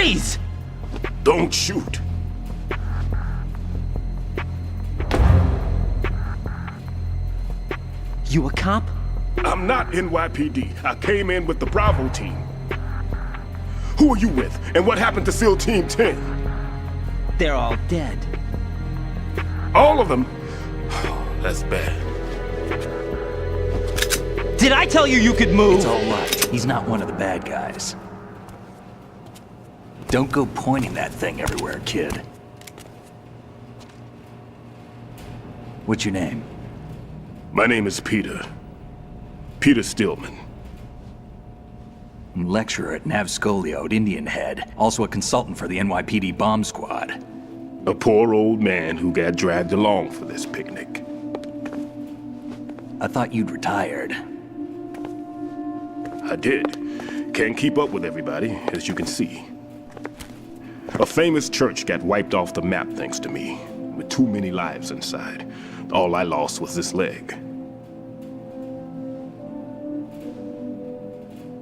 Freeze! Don't shoot. You a cop? I'm not NYPD. I came in with the Bravo team. Who are you with? And what happened to SEAL Team 10? They're all dead. All of them? That's bad. Did I tell you you could move? It's all right. He's not one of the bad guys. Don't go pointing that thing everywhere, kid. What's your name? My name is Peter. Peter Stillman. I'm lecturer at Nav Scolio at Indian Head, also a consultant for the NYPD bomb squad. A poor old man who got dragged along for this picnic. I thought you'd retired. I did. Can't keep up with everybody, as you can see. A famous church got wiped off the map thanks to me, with too many lives inside. All I lost was this leg.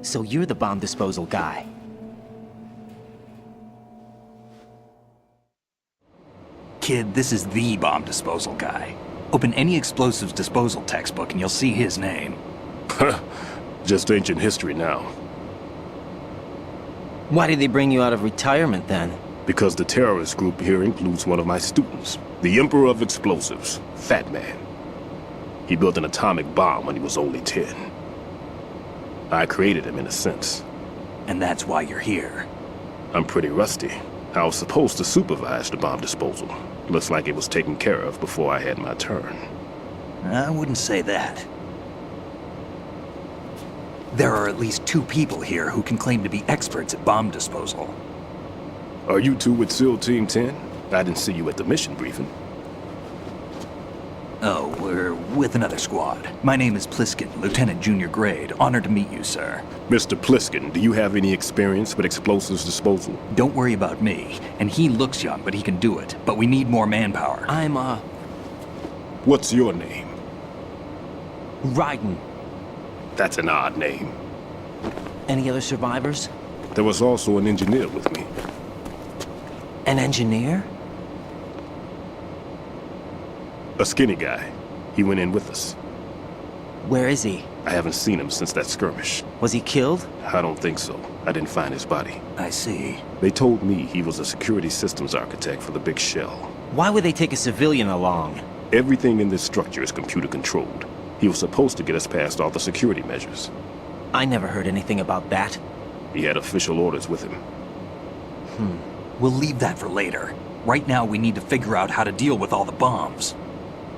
So you're the bomb disposal guy. Kid, this is the bomb disposal guy. Open any explosives disposal textbook and you'll see his name. Just ancient history now. Why did they bring you out of retirement then? Because the terrorist group here includes one of my students, the Emperor of Explosives, Fat Man. He built an atomic bomb when he was only 10. I created him in a sense. And that's why you're here. I'm pretty rusty. I was supposed to supervise the bomb disposal. Looks like it was taken care of before I had my turn. I wouldn't say that. There are at least 2 people here who can claim to be experts at bomb disposal. Are you two with SEAL Team 10? I didn't see you at the mission briefing. Oh, we're with another squad. My name is Pliskin, Lieutenant Junior Grade. Honored to meet you, sir. Mr. Pliskin, do you have any experience with explosives disposal? Don't worry about me. And he looks young, but he can do it. But we need more manpower. I'm, What's your name? Raiden. That's an odd name. Any other survivors? There was also an engineer with me. An engineer? A skinny guy. He went in with us. Where is he? I haven't seen him since that skirmish. Was he killed? I don't think so. I didn't find his body. I see. They told me he was a security systems architect for the big shell. Why would they take a civilian along? Everything in this structure is computer controlled. He was supposed to get us past all the security measures. I never heard anything about that. He had official orders with him. We'll leave that for later. Right now, we need to figure out how to deal with all the bombs.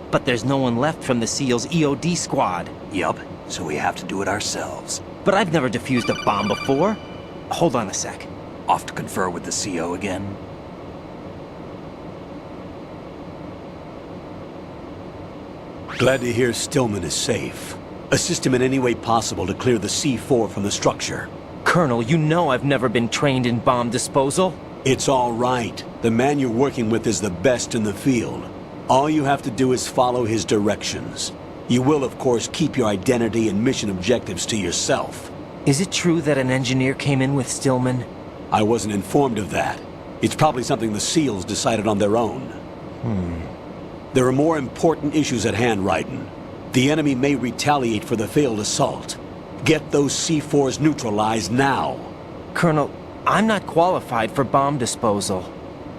But there's no one left from the SEAL's EOD squad. Yup, so we have to do it ourselves. But I've never defused a bomb before. Hold on a sec. Off to confer with the CO again? Glad to hear Stillman is safe. Assist him in any way possible to clear the C4 from the structure. Colonel, you know I've never been trained in bomb disposal. It's all right. The man you're working with is the best in the field. All you have to do is follow his directions. You will, of course, keep your identity and mission objectives to yourself. Is it true that an engineer came in with Stillman? I wasn't informed of that. It's probably something the SEALs decided on their own. There are more important issues at hand, Raiden. The enemy may retaliate for the failed assault. Get those C4s neutralized now. Colonel, I'm not qualified for bomb disposal.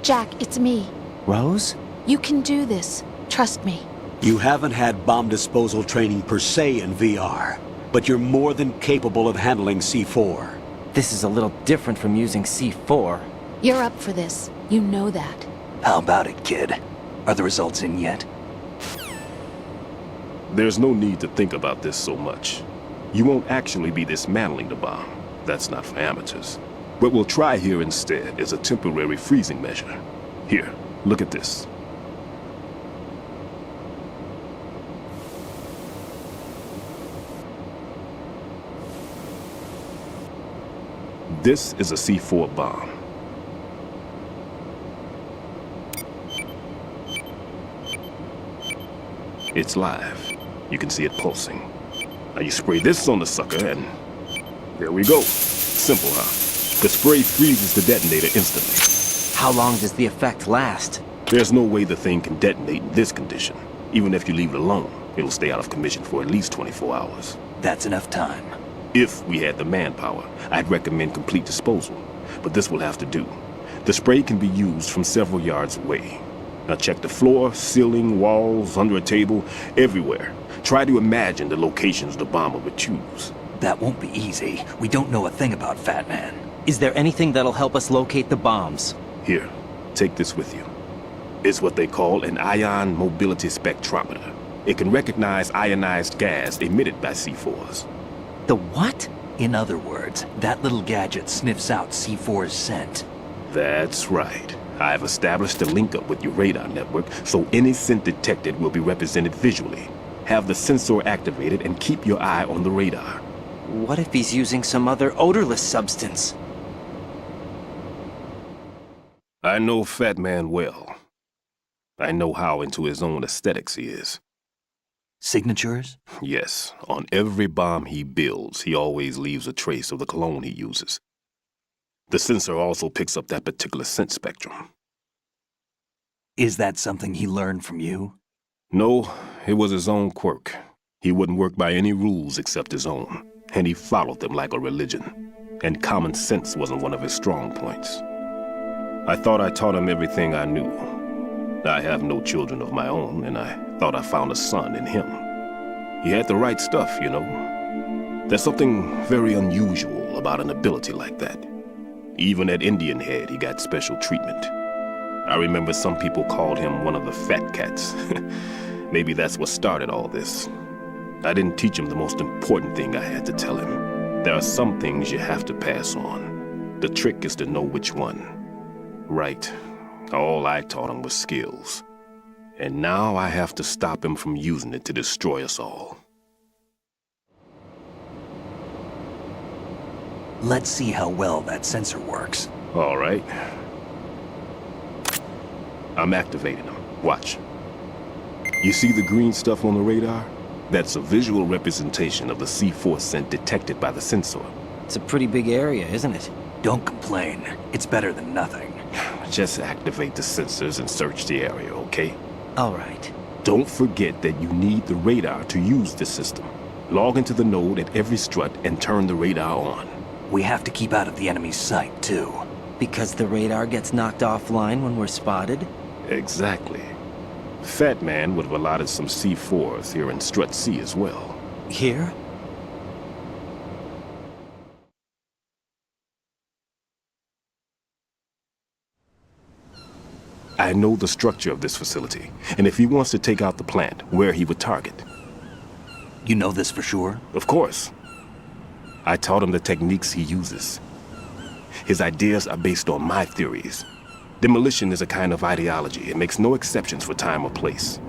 Jack, it's me. Rose? You can do this. Trust me. You haven't had bomb disposal training per se in VR, but you're more than capable of handling C4. This is a little different from using C4. You're up for this. You know that. How about it, kid? Are the results in yet? There's no need to think about this so much. You won't actually be dismantling the bomb. That's not for amateurs. What we'll try here instead is a temporary freezing measure. Here, look at this. This is a C4 bomb. It's live. You can see it pulsing. Now you spray this on the sucker and there we go. Simple, huh? The spray freezes the detonator instantly. How long does the effect last? There's no way the thing can detonate in this condition. Even if you leave it alone, it'll stay out of commission for at least 24 hours. That's enough time. If we had the manpower, I'd recommend complete disposal. But this will have to do. The spray can be used from several yards away. Now check the floor, ceiling, walls, under a table, everywhere. Try to imagine the locations the bomber would choose. That won't be easy. We don't know a thing about Fat Man. Is there anything that'll help us locate the bombs? Here, take this with you. It's what they call an ion mobility spectrometer. It can recognize ionized gas emitted by C4s. The what? In other words, that little gadget sniffs out C4's scent. That's right. I've established a link up with your radar network, so any scent detected will be represented visually. Have the sensor activated and keep your eye on the radar. What if he's using some other odorless substance? I know Fat Man well. I know how into his own aesthetics he is. Signatures? Yes, on every bomb he builds, he always leaves a trace of the cologne he uses. The sensor also picks up that particular scent spectrum. Is that something he learned from you? No, it was his own quirk. He wouldn't work by any rules except his own, and he followed them like a religion. And common sense wasn't one of his strong points. I thought I taught him everything I knew. I have no children of my own, and I thought I found a son in him. He had the right stuff, you know. There's something very unusual about an ability like that. Even at Indian Head, he got special treatment. I remember some people called him one of the fat cats. Maybe that's what started all this. I didn't teach him the most important thing I had to tell him. There are some things you have to pass on. The trick is to know which one. Right. All I taught him was skills. And now I have to stop him from using it to destroy us all. Let's see how well that sensor works. All right. I'm activating them. Watch. You see the green stuff on the radar? That's a visual representation of the C4 scent detected by the sensor. It's a pretty big area, isn't it? Don't complain. It's better than nothing. Just activate the sensors and search the area, okay? All right. Don't forget that you need the radar to use this system. Log into the node at every strut and turn the radar on. We have to keep out of the enemy's sight, too. Because the radar gets knocked offline when we're spotted? Exactly. Fat Man would have allotted some C4s here in Strut C as well. Here? I know the structure of this facility, and if he wants to take out the plant, where he would target. You know this for sure? Of course. I taught him the techniques he uses. His ideas are based on my theories. Demolition is a kind of ideology. It makes no exceptions for time or place.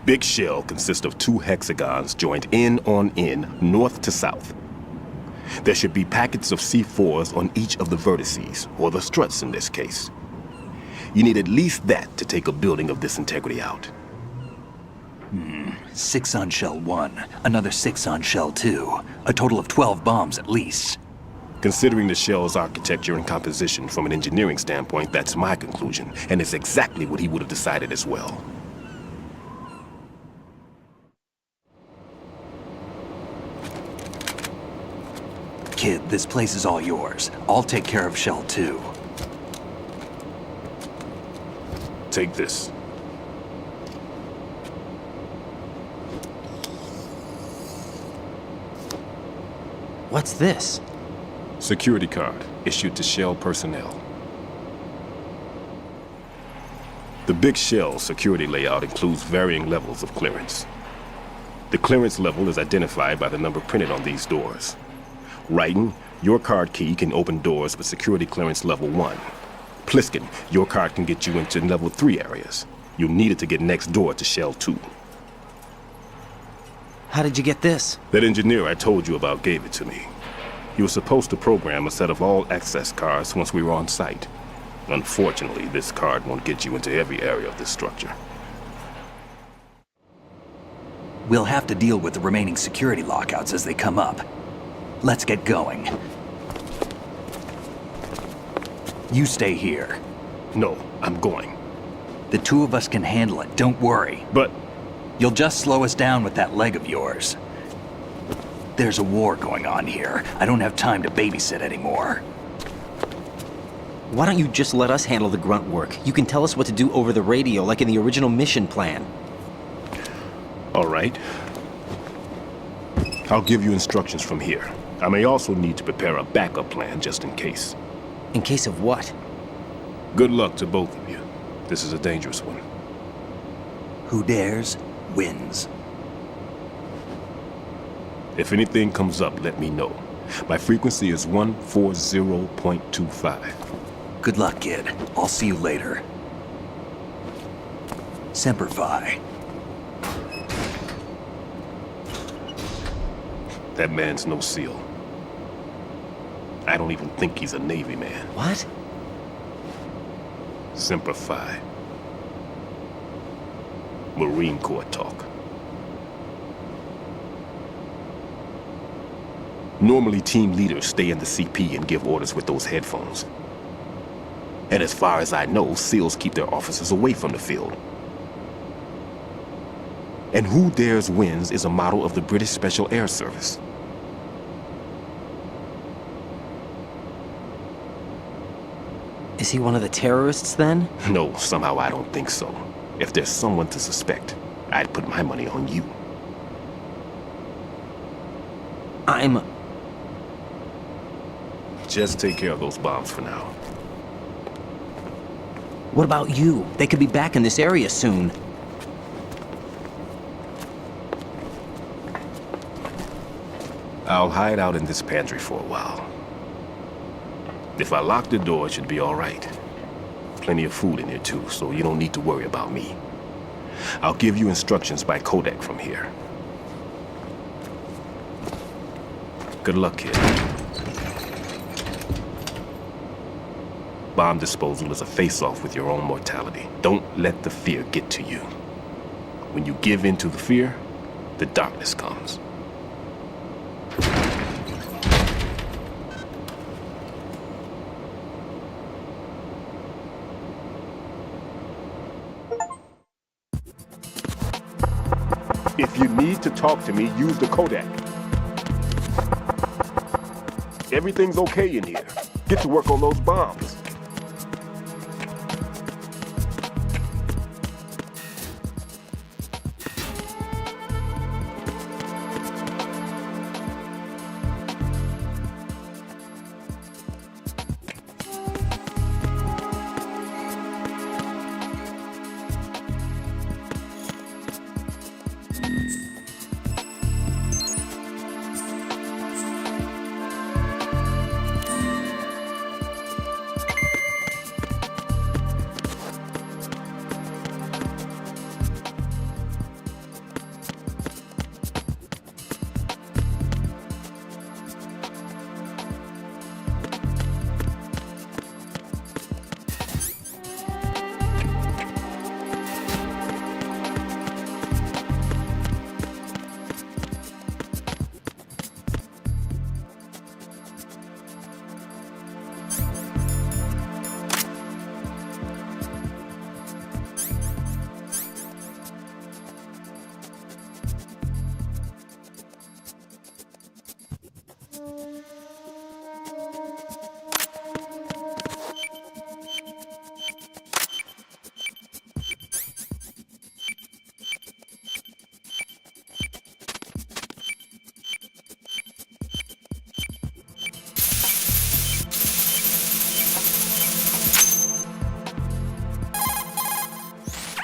Big Shell consists of 2 hexagons joined end on end, north to south. There should be packets of C4s on each of the vertices, or the struts in this case. You need at least that to take a building of this integrity out. 6 on Shell 1, another 6 on Shell 2. A total of 12 bombs at least. Considering the shell's architecture and composition from an engineering standpoint, that's my conclusion, and it's exactly what he would have decided as well. Kid, this place is all yours. I'll take care of Shell 2. Take this. What's this? Security card issued to Shell personnel. The Big Shell security layout includes varying levels of clearance. The clearance level is identified by the number printed on these doors. Raiden, your card key can open doors with security clearance level 1. Pliskin, your card can get you into level 3 areas. You'll need it to get next door to Shell 2. How did you get this? That engineer I told you about gave it to me. He was supposed to program a set of all-access cards once we were on site. Unfortunately, this card won't get you into every area of this structure. We'll have to deal with the remaining security lockouts as they come up. Let's get going. You stay here. No, I'm going. The 2 of us can handle it, don't worry. But You'll just slow us down with that leg of yours. There's a war going on here. I don't have time to babysit anymore. Why don't you just let us handle the grunt work? You can tell us what to do over the radio, like in the original mission plan. all right. I'll give you instructions from here. I may also need to prepare a backup plan just in case. In case of what? Good luck to both of you. This is a dangerous one. Who dares, wins. If anything comes up, let me know. My frequency is 140.25. Good luck, kid. I'll see you later. Semper Fi. That man's no SEAL. I don't even think he's a Navy man. What? Semper Fi. Marine Corps talk. Normally, team leaders stay in the CP and give orders with those headphones. And as far as I know, SEALs keep their officers away from the field. And Who Dares Wins is a model of the British Special Air Service. Is he one of the terrorists then? No, somehow I don't think so. If there's someone to suspect, I'd put my money on you. Just take care of those bombs for now. What about you? They could be back in this area soon. I'll hide out in this pantry for a while. If I lock the door, it should be all right. Plenty of food in here too, so you don't need to worry about me. I'll give you instructions by codec from here. Good luck, kid. Bomb disposal is a face-off with your own mortality. Don't let the fear get to you. When you give in to the fear, the darkness comes. If you need to talk to me, use the codec. Everything's okay in here. Get to work on those bombs.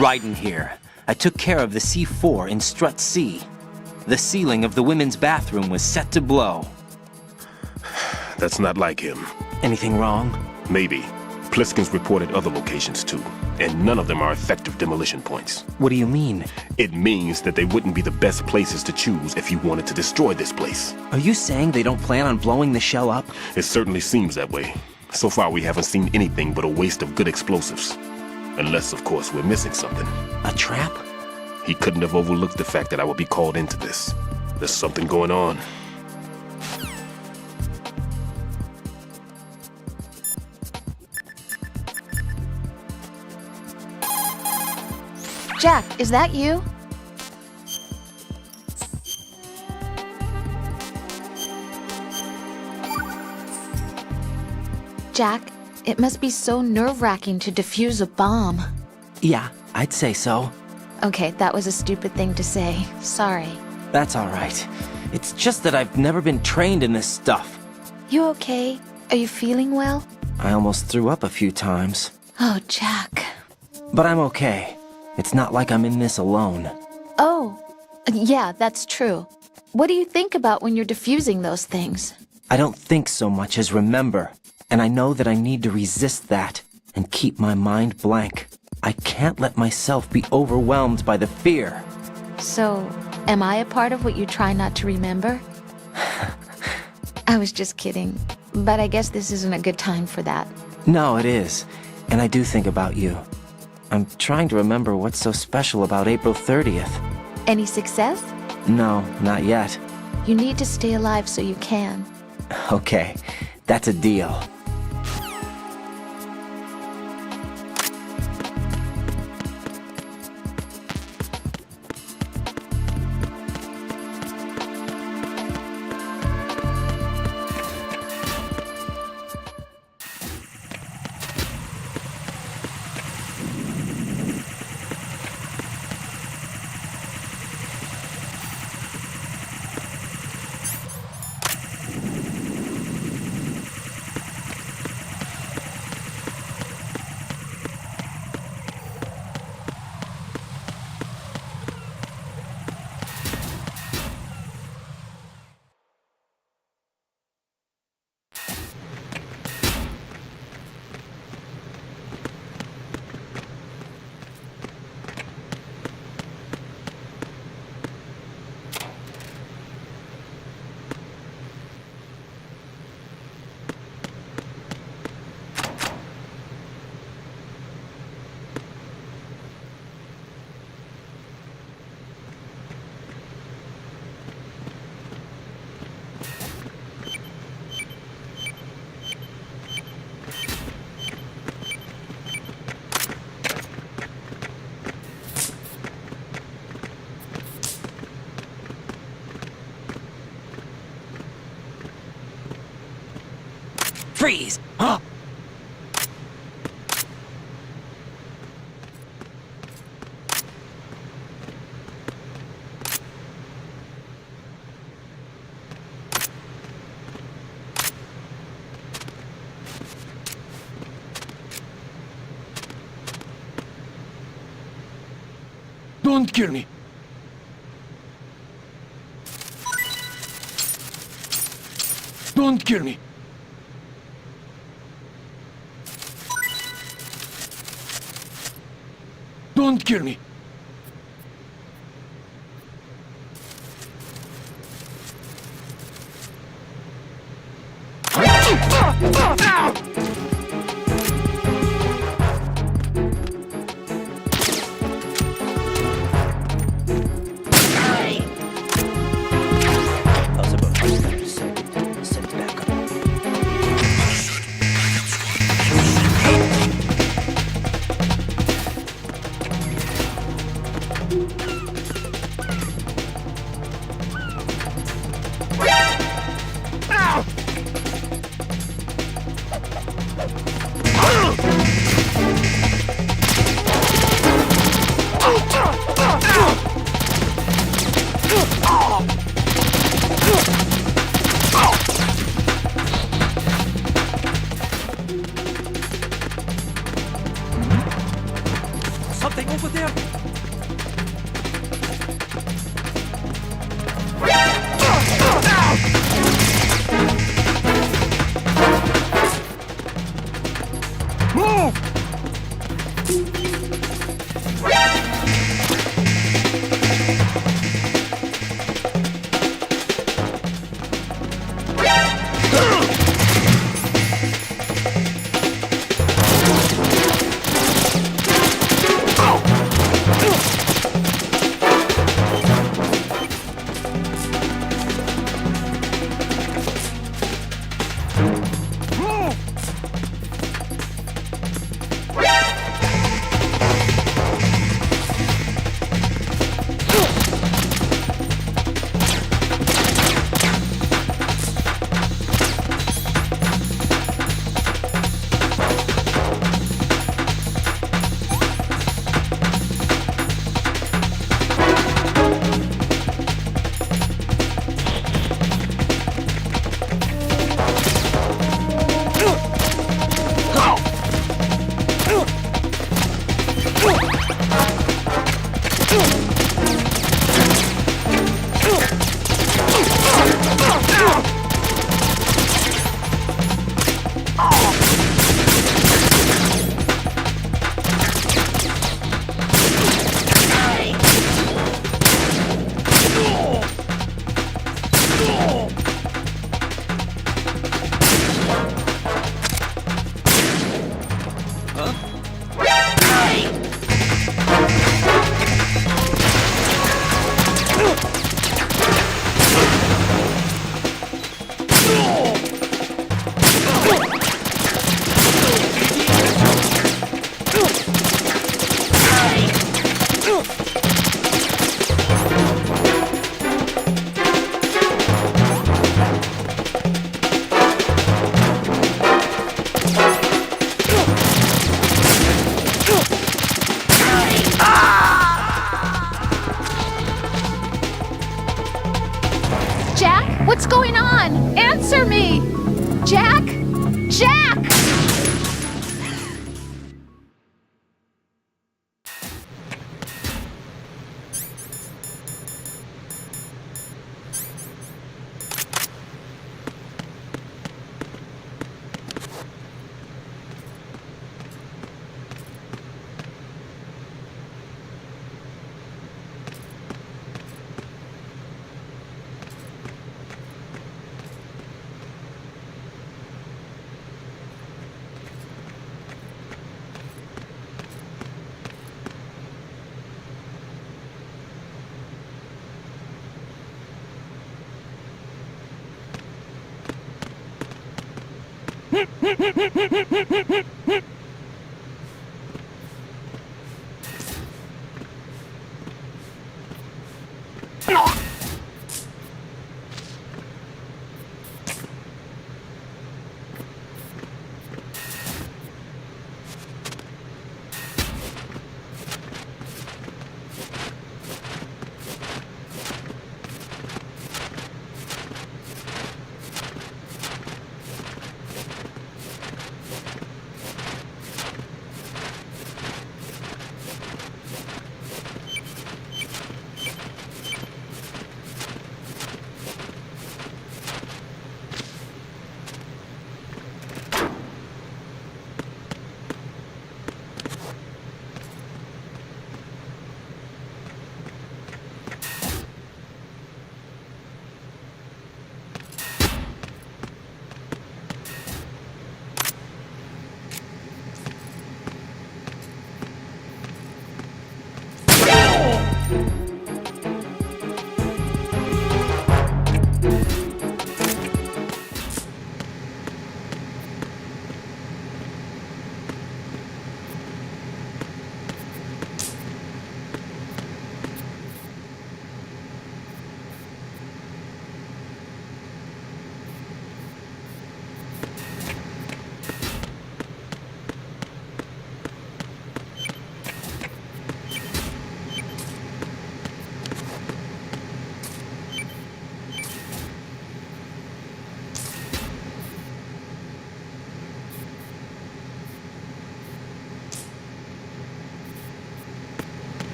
Raiden here. I took care of the C4 in Strut C. The ceiling of the women's bathroom was set to blow. That's not like him. Anything wrong? Maybe. Pliskin's reported other locations too, and none of them are effective demolition points. What do you mean? It means that they wouldn't be the best places to choose if you wanted to destroy this place. Are you saying they don't plan on blowing the shell up? It certainly seems that way. So far we haven't seen anything but a waste of good explosives. Unless, of course, we're missing something. A trap? He couldn't have overlooked the fact that I would be called into this. There's something going on. Jack, is that you? Jack, it must be so nerve-wracking to defuse a bomb. Yeah, I'd say so. Okay, that was a stupid thing to say. Sorry. That's all right. It's just that I've never been trained in this stuff. You okay? Are you feeling well? I almost threw up a few times. Oh, Jack. But I'm okay. It's not like I'm in this alone. Oh, yeah, that's true. What do you think about when you're defusing those things? I don't think so much as remember. And I know that I need to resist that and keep my mind blank. I can't let myself be overwhelmed by the fear. So, am I a part of what you try not to remember? I was just kidding. But I guess this isn't a good time for that. No, it is. And I do think about you. I'm trying to remember what's so special about April 30th. Any success? No, not yet. You need to stay alive so you can. Okay, that's a deal. Freeze! Huh? Don't kill me. Don't kill me. Don't kill me. How's about this second? Set it back up. Something over there? Jack, what's going on? Answer me! Jack? Jack!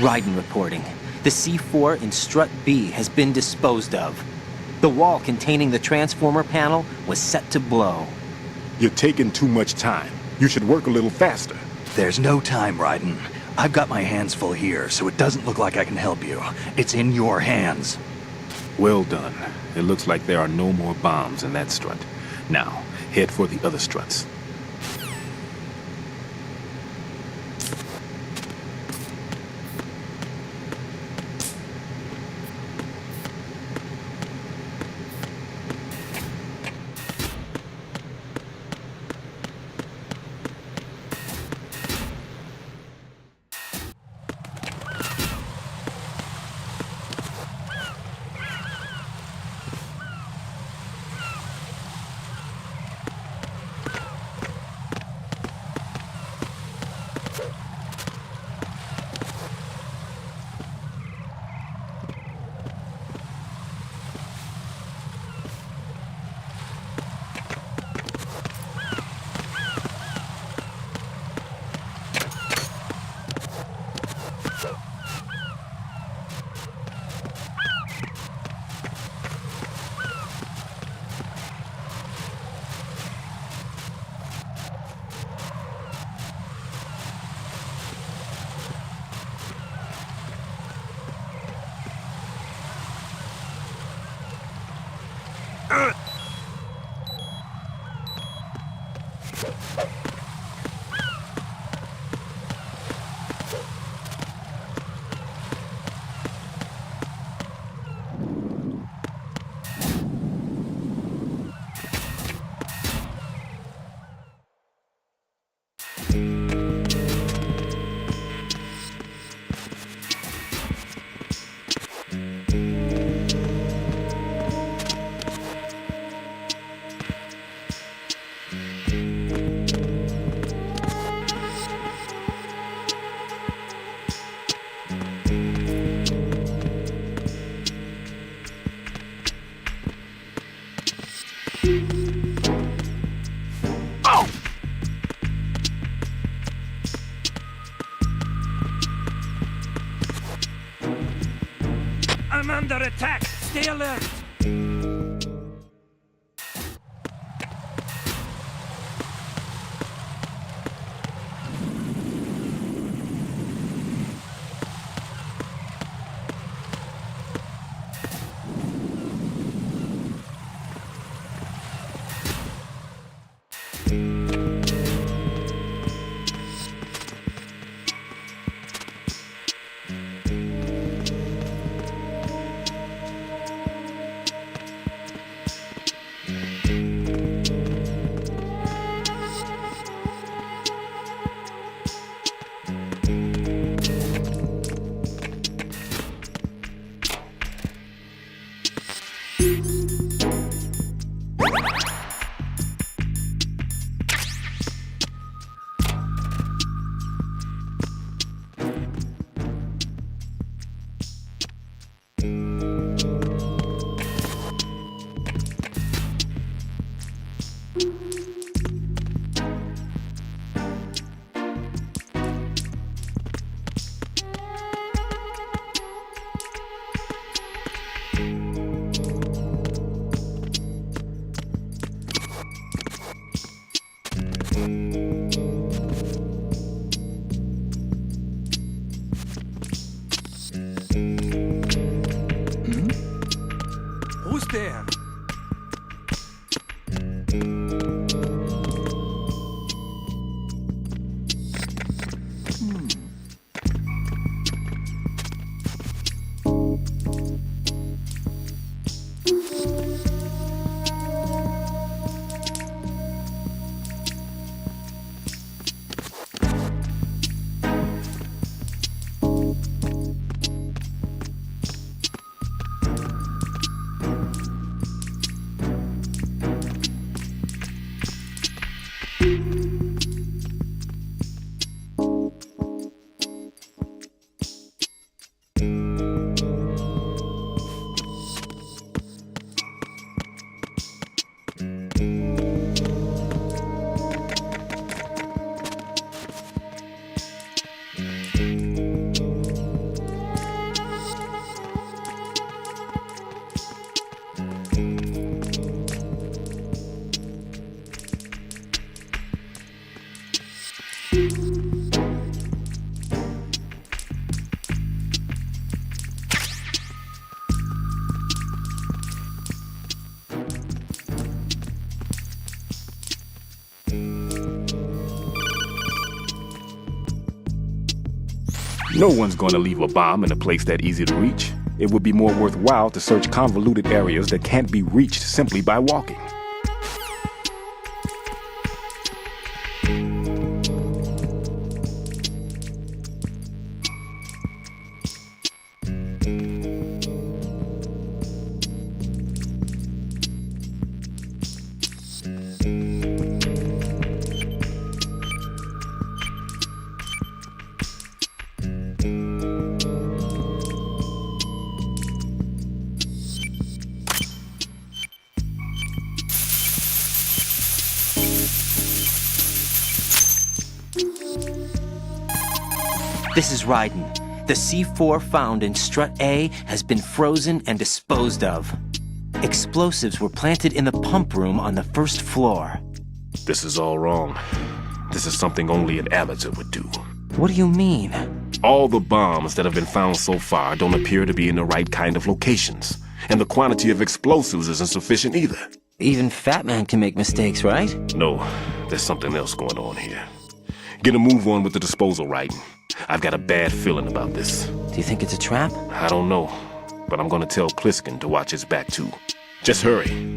Raiden reporting. The C4 in Strut B has been disposed of. The wall containing the transformer panel was set to blow. You're taking too much time. You should work a little faster. There's no time, Raiden. I've got my hands full here, so it doesn't look like I can help you. It's in your hands. Well done. It looks like there are no more bombs in that strut. Now, head for the other struts. I'm under attack! Stay alert! Who's there? No one's gonna leave a bomb in a place that easy to reach. It would be more worthwhile to search convoluted areas that can't be reached simply by walking. This is Raiden. The C4 found in Strut A has been frozen and disposed of. Explosives were planted in the pump room on the first floor. This is all wrong. This is something only an amateur would do. What do you mean? All the bombs that have been found so far don't appear to be in the right kind of locations. And the quantity of explosives isn't sufficient either. Even Fat Man can make mistakes, right? No, there's something else going on here. Get a move on with the disposal, Raiden. I've got a bad feeling about this. Do you think it's a trap? I don't know, but I'm gonna tell Pliskin to watch his back too. Just hurry.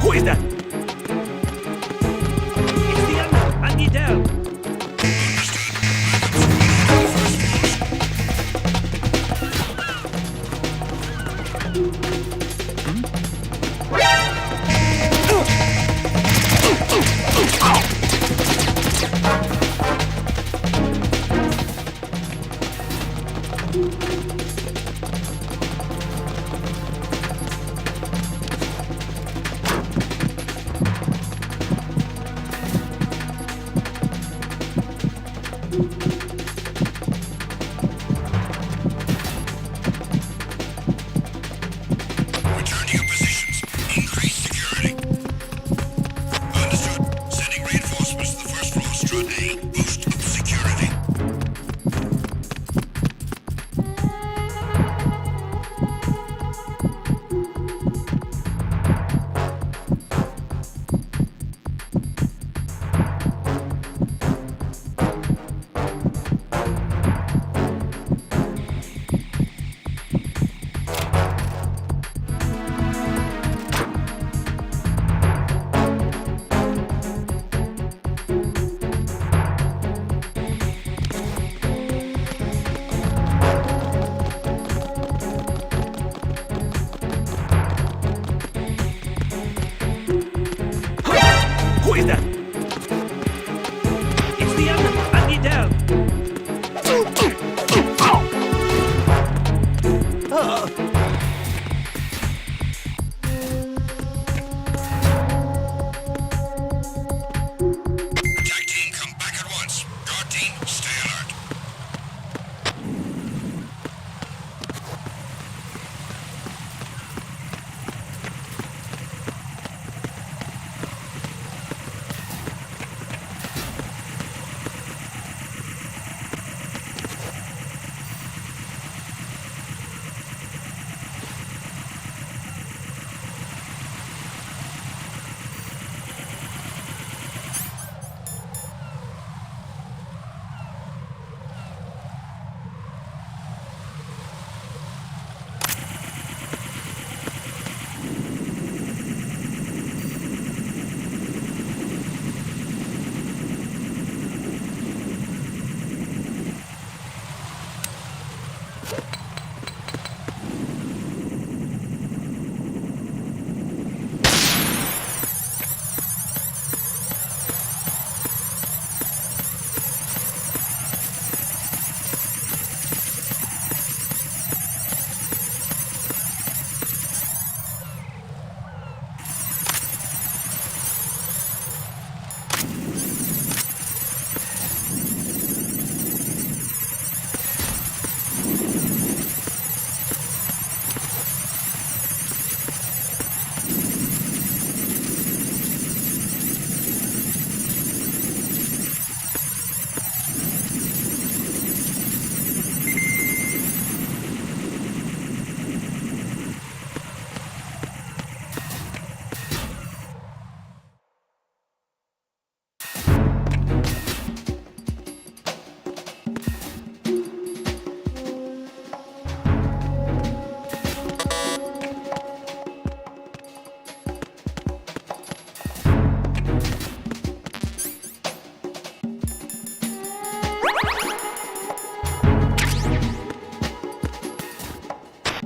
Who is that? It's the enemy. I need help. is that? It's the enemy! I need help! Attack team, come back at once. Guard team, stay alert.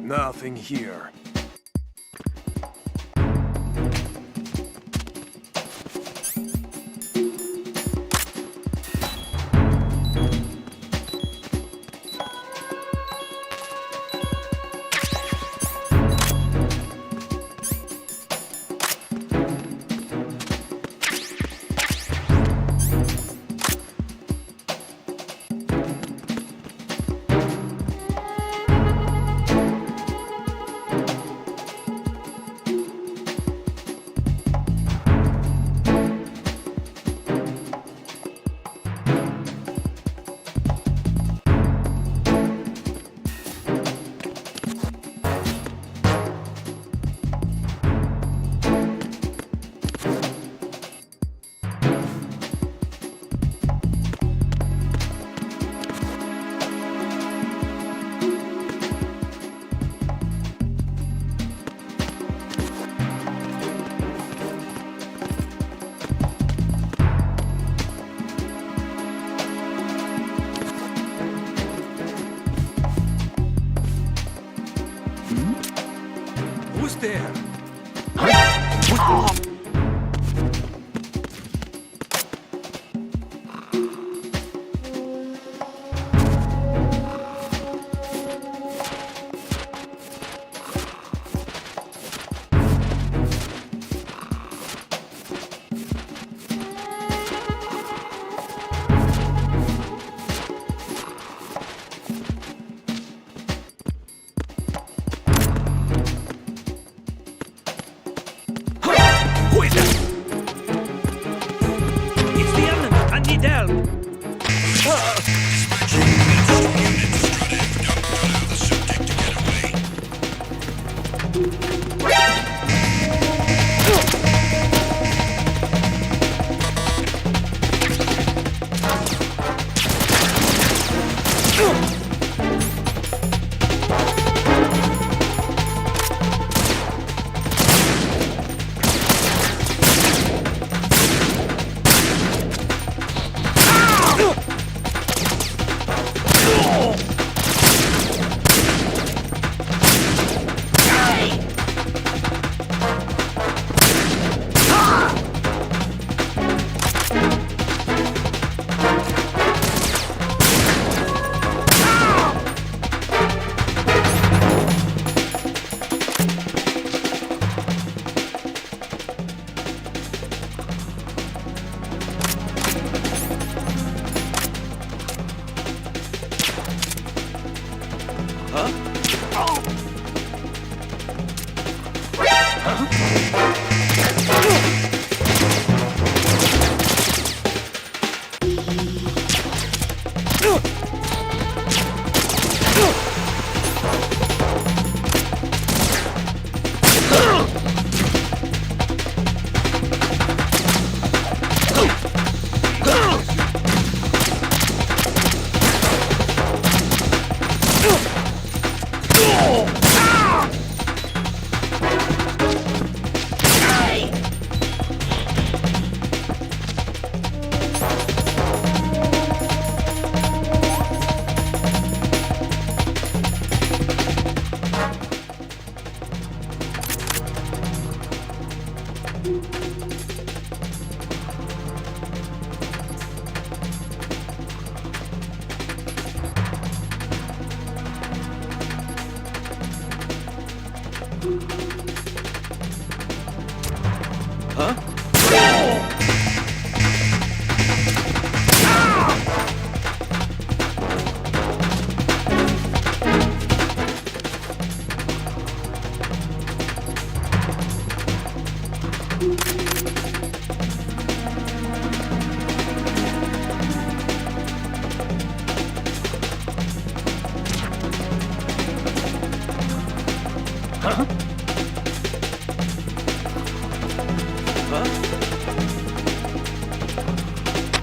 Nothing here. Who's there? Who is that? It's the enemy! I need help!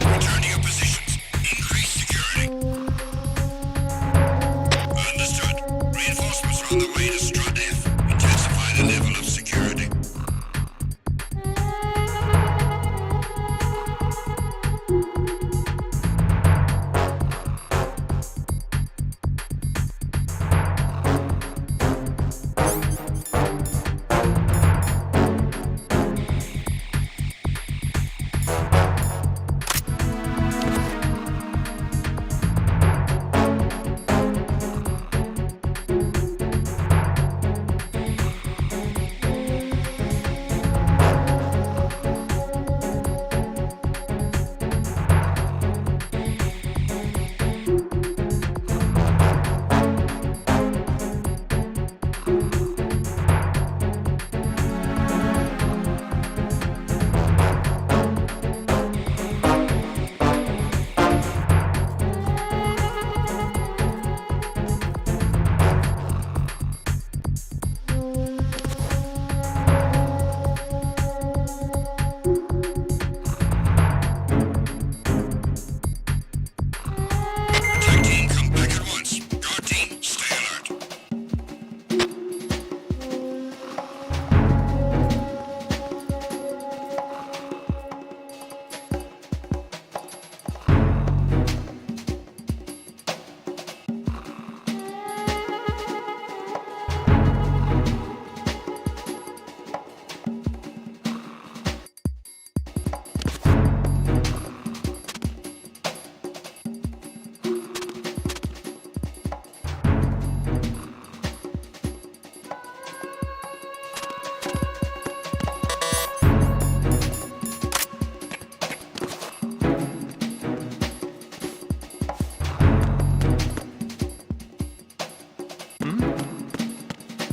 Return to your positions. Increase security. Understood. Reinforcements are on the way to Strut F. Intensify the level of security. Attack team, come back at once. Guard team, stay alert.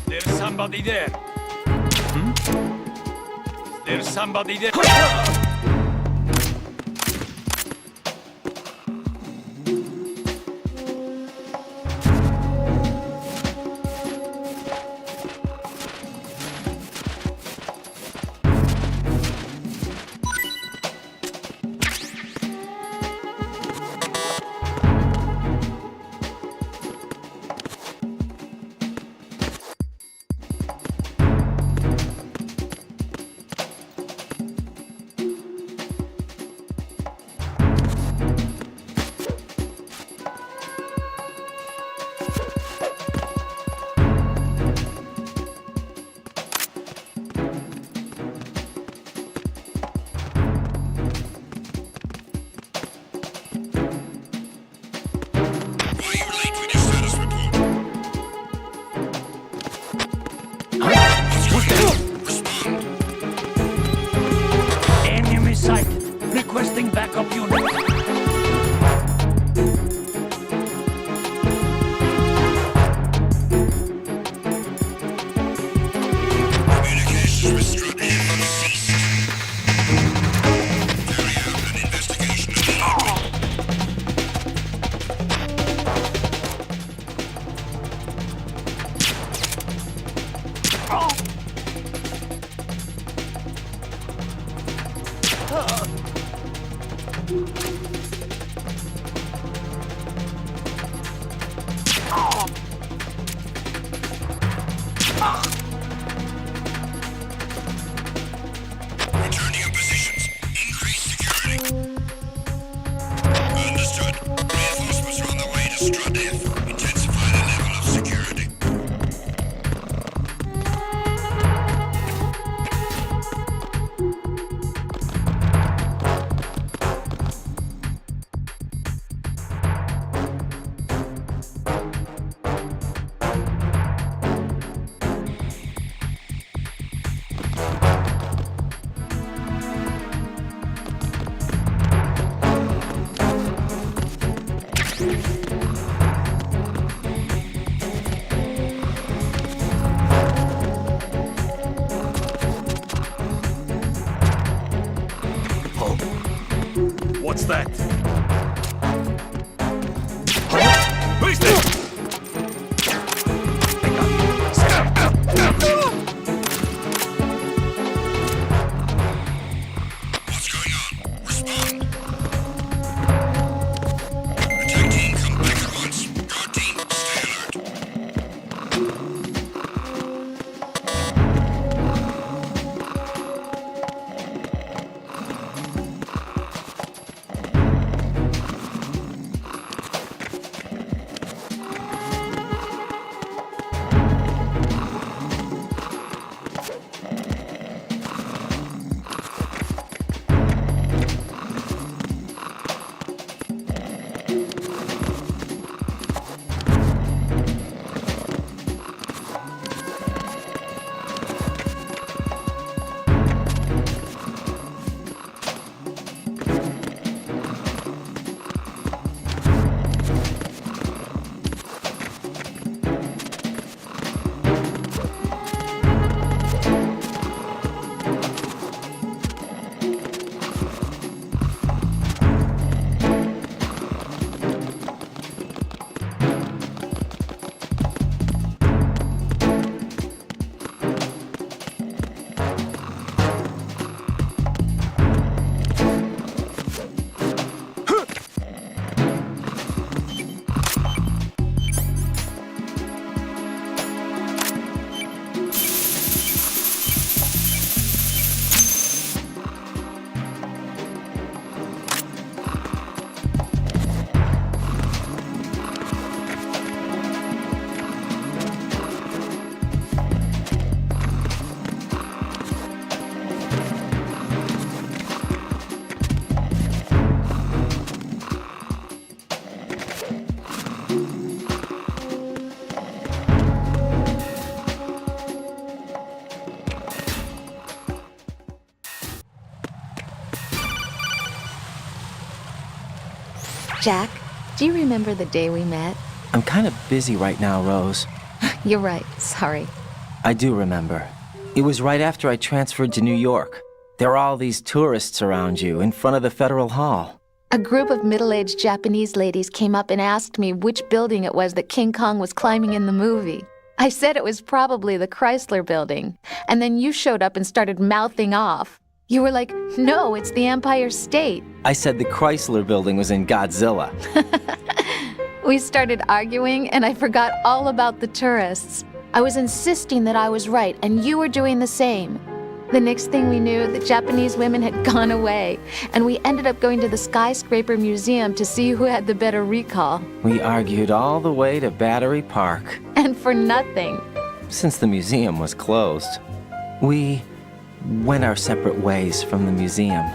There's somebody there. There's somebody there. Why are you late with your status report? What's going on? Respond. Enemy sighted. Requesting backup unit. Communications with Strut F ceased. Carry out an investigation immediately. Return to your positions. Increase security. Understood. Reinforcements are on the way to Strut F. Intensify the level of security. What's that? Who is this? What's going on? Respond. Attack team, come back at once. Guard team, stay alert. Jack, do you remember the day we met? I'm kind of busy right now, Rose. You're right, sorry. I do remember. It was right after I transferred to New York. There were all these tourists around you in front of the Federal Hall. A group of middle-aged Japanese ladies came up and asked me which building it was that King Kong was climbing in the movie. I said it was probably the Chrysler Building, and then you showed up and started mouthing off. You were like, no, it's the Empire State. I said the Chrysler Building was in Godzilla. We started arguing, and I forgot all about the tourists. I was insisting that I was right, and you were doing the same. The next thing we knew, the Japanese women had gone away, and we ended up going to the Skyscraper Museum to see who had the better recall. We argued all the way to Battery Park. And for nothing. Since the museum was closed, we went our separate ways from the museum.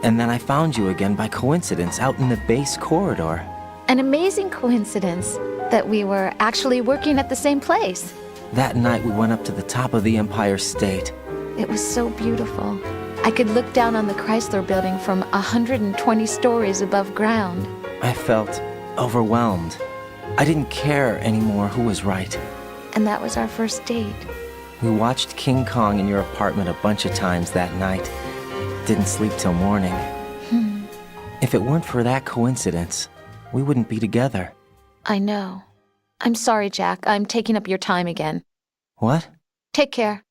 And then I found you again by coincidence out in the base corridor. An amazing coincidence that we were actually working at the same place. That night we went up to the top of the Empire State. It was so beautiful. I could look down on the Chrysler Building from 120 stories above ground. I felt overwhelmed. I didn't care anymore who was right. And that was our first date. We watched King Kong in your apartment a bunch of times that night. Didn't sleep till morning. If it weren't for that coincidence, we wouldn't be together. I know. I'm sorry, Jack. I'm taking up your time again. What? Take care.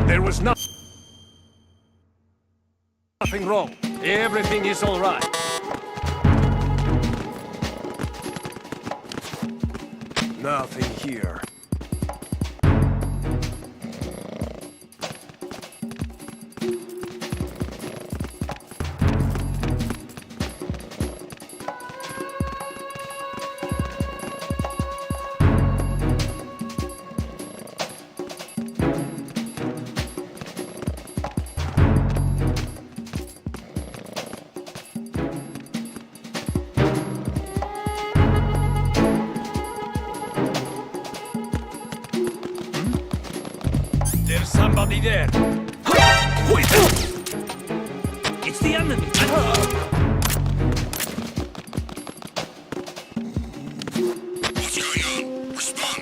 There was nothing wrong. Everything is all right. Nothing here. There's somebody there. Wait! It's the enemy. What's going on? Respond.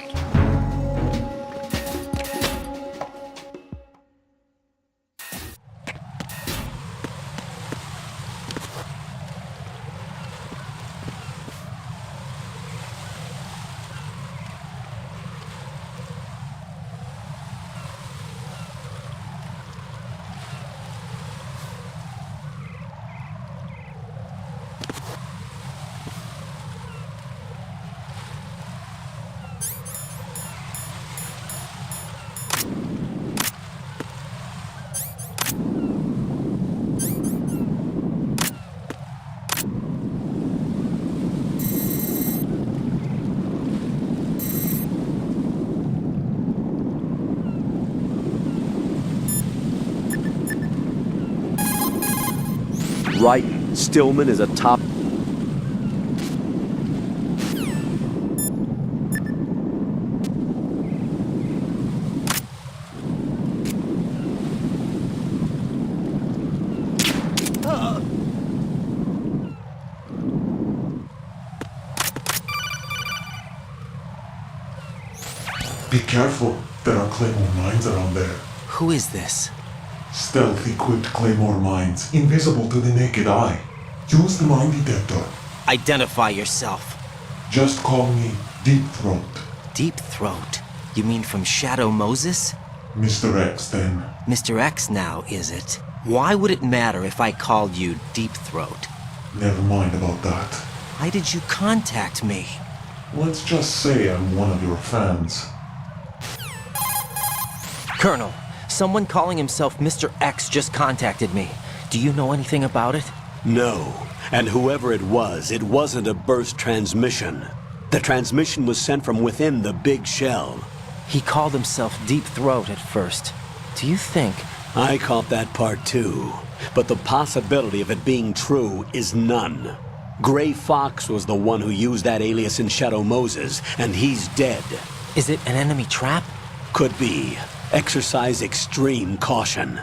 Right, Stillman is a top... Be careful, there are Claymore mines around there. Who is this? Stealth-equipped Claymore mines, invisible to the naked eye. Use the mine detector. Identify yourself. Just call me Deep Throat. Deep Throat? You mean from Shadow Moses? Mr. X, then. Mr. X now, is it? Why would it matter if I called you Deep Throat? Never mind about that. Why did you contact me? Let's just say I'm one of your fans. Colonel, someone calling himself Mr. X just contacted me. Do you know anything about it? No. And whoever it wasn't a burst transmission. The transmission was sent from within the big shell. He called himself Deep Throat at first. Do you think... I caught that part too. But the possibility of it being true is none. Gray Fox was the one who used that alias in Shadow Moses, and he's dead. Is it an enemy trap? Could be. Exercise extreme caution.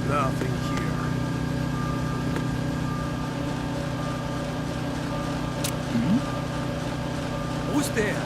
Nothing here. Who's there?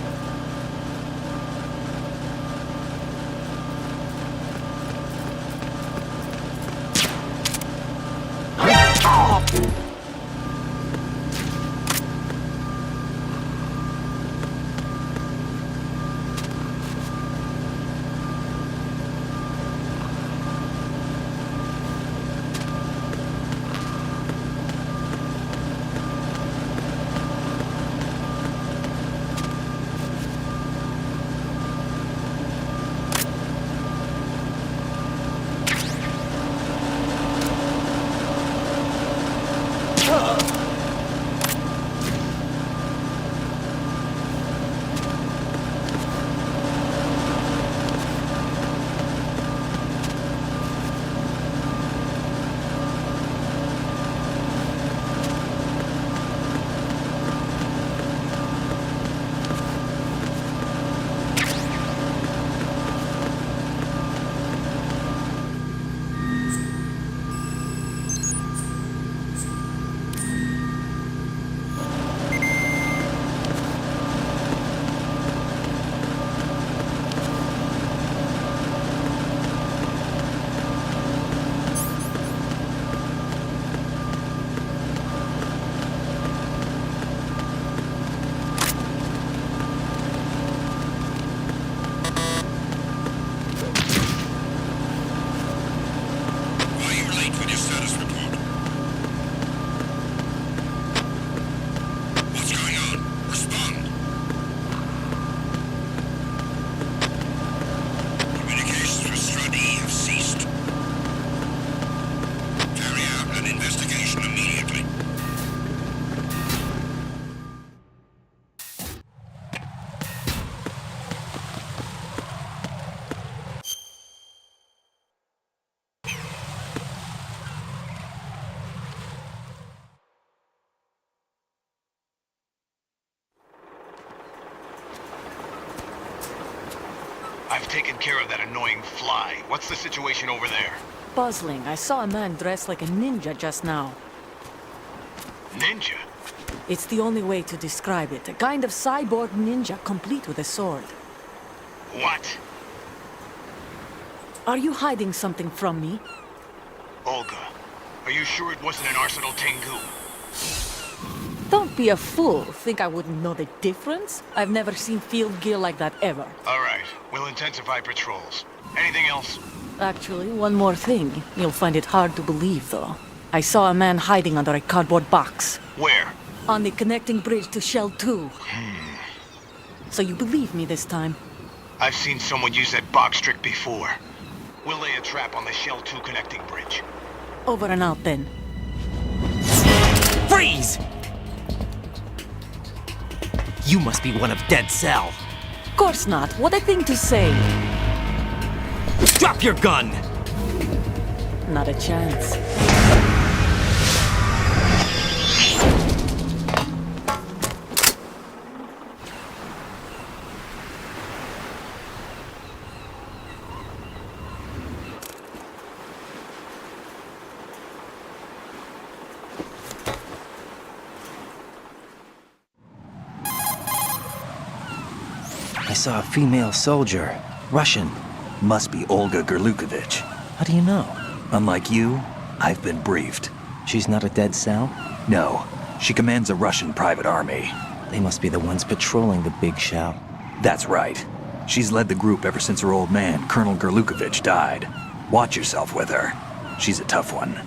I've taken care of that annoying fly. What's the situation over there? Puzzling. I saw a man dressed like a ninja just now. Ninja? It's the only way to describe it. A kind of cyborg ninja, complete with a sword. What? Are you hiding something from me? Olga, are you sure it wasn't an Arsenal Tengu? Don't be a fool. Think I wouldn't know the difference? I've never seen field gear like that ever. All right, we'll intensify patrols. Anything else? Actually, one more thing. You'll find it hard to believe, though. I saw a man hiding under a cardboard box. Where? On the connecting bridge to Shell 2. So you believe me this time? I've seen someone use that box trick before. We'll lay a trap on the Shell 2 connecting bridge. Over and out, then. Freeze! You must be one of Dead Cell. Of course not. What a thing to say. Drop your gun! Not a chance. I saw a female soldier. Russian. Must be Olga Gerlukovich. How do you know? Unlike you, I've been briefed. She's not a Dead Cell? No, she commands a Russian private army. They must be the ones patrolling the big shell. That's right. She's led the group ever since her old man, Colonel Gerlukovich, died. Watch yourself with her. She's a tough one.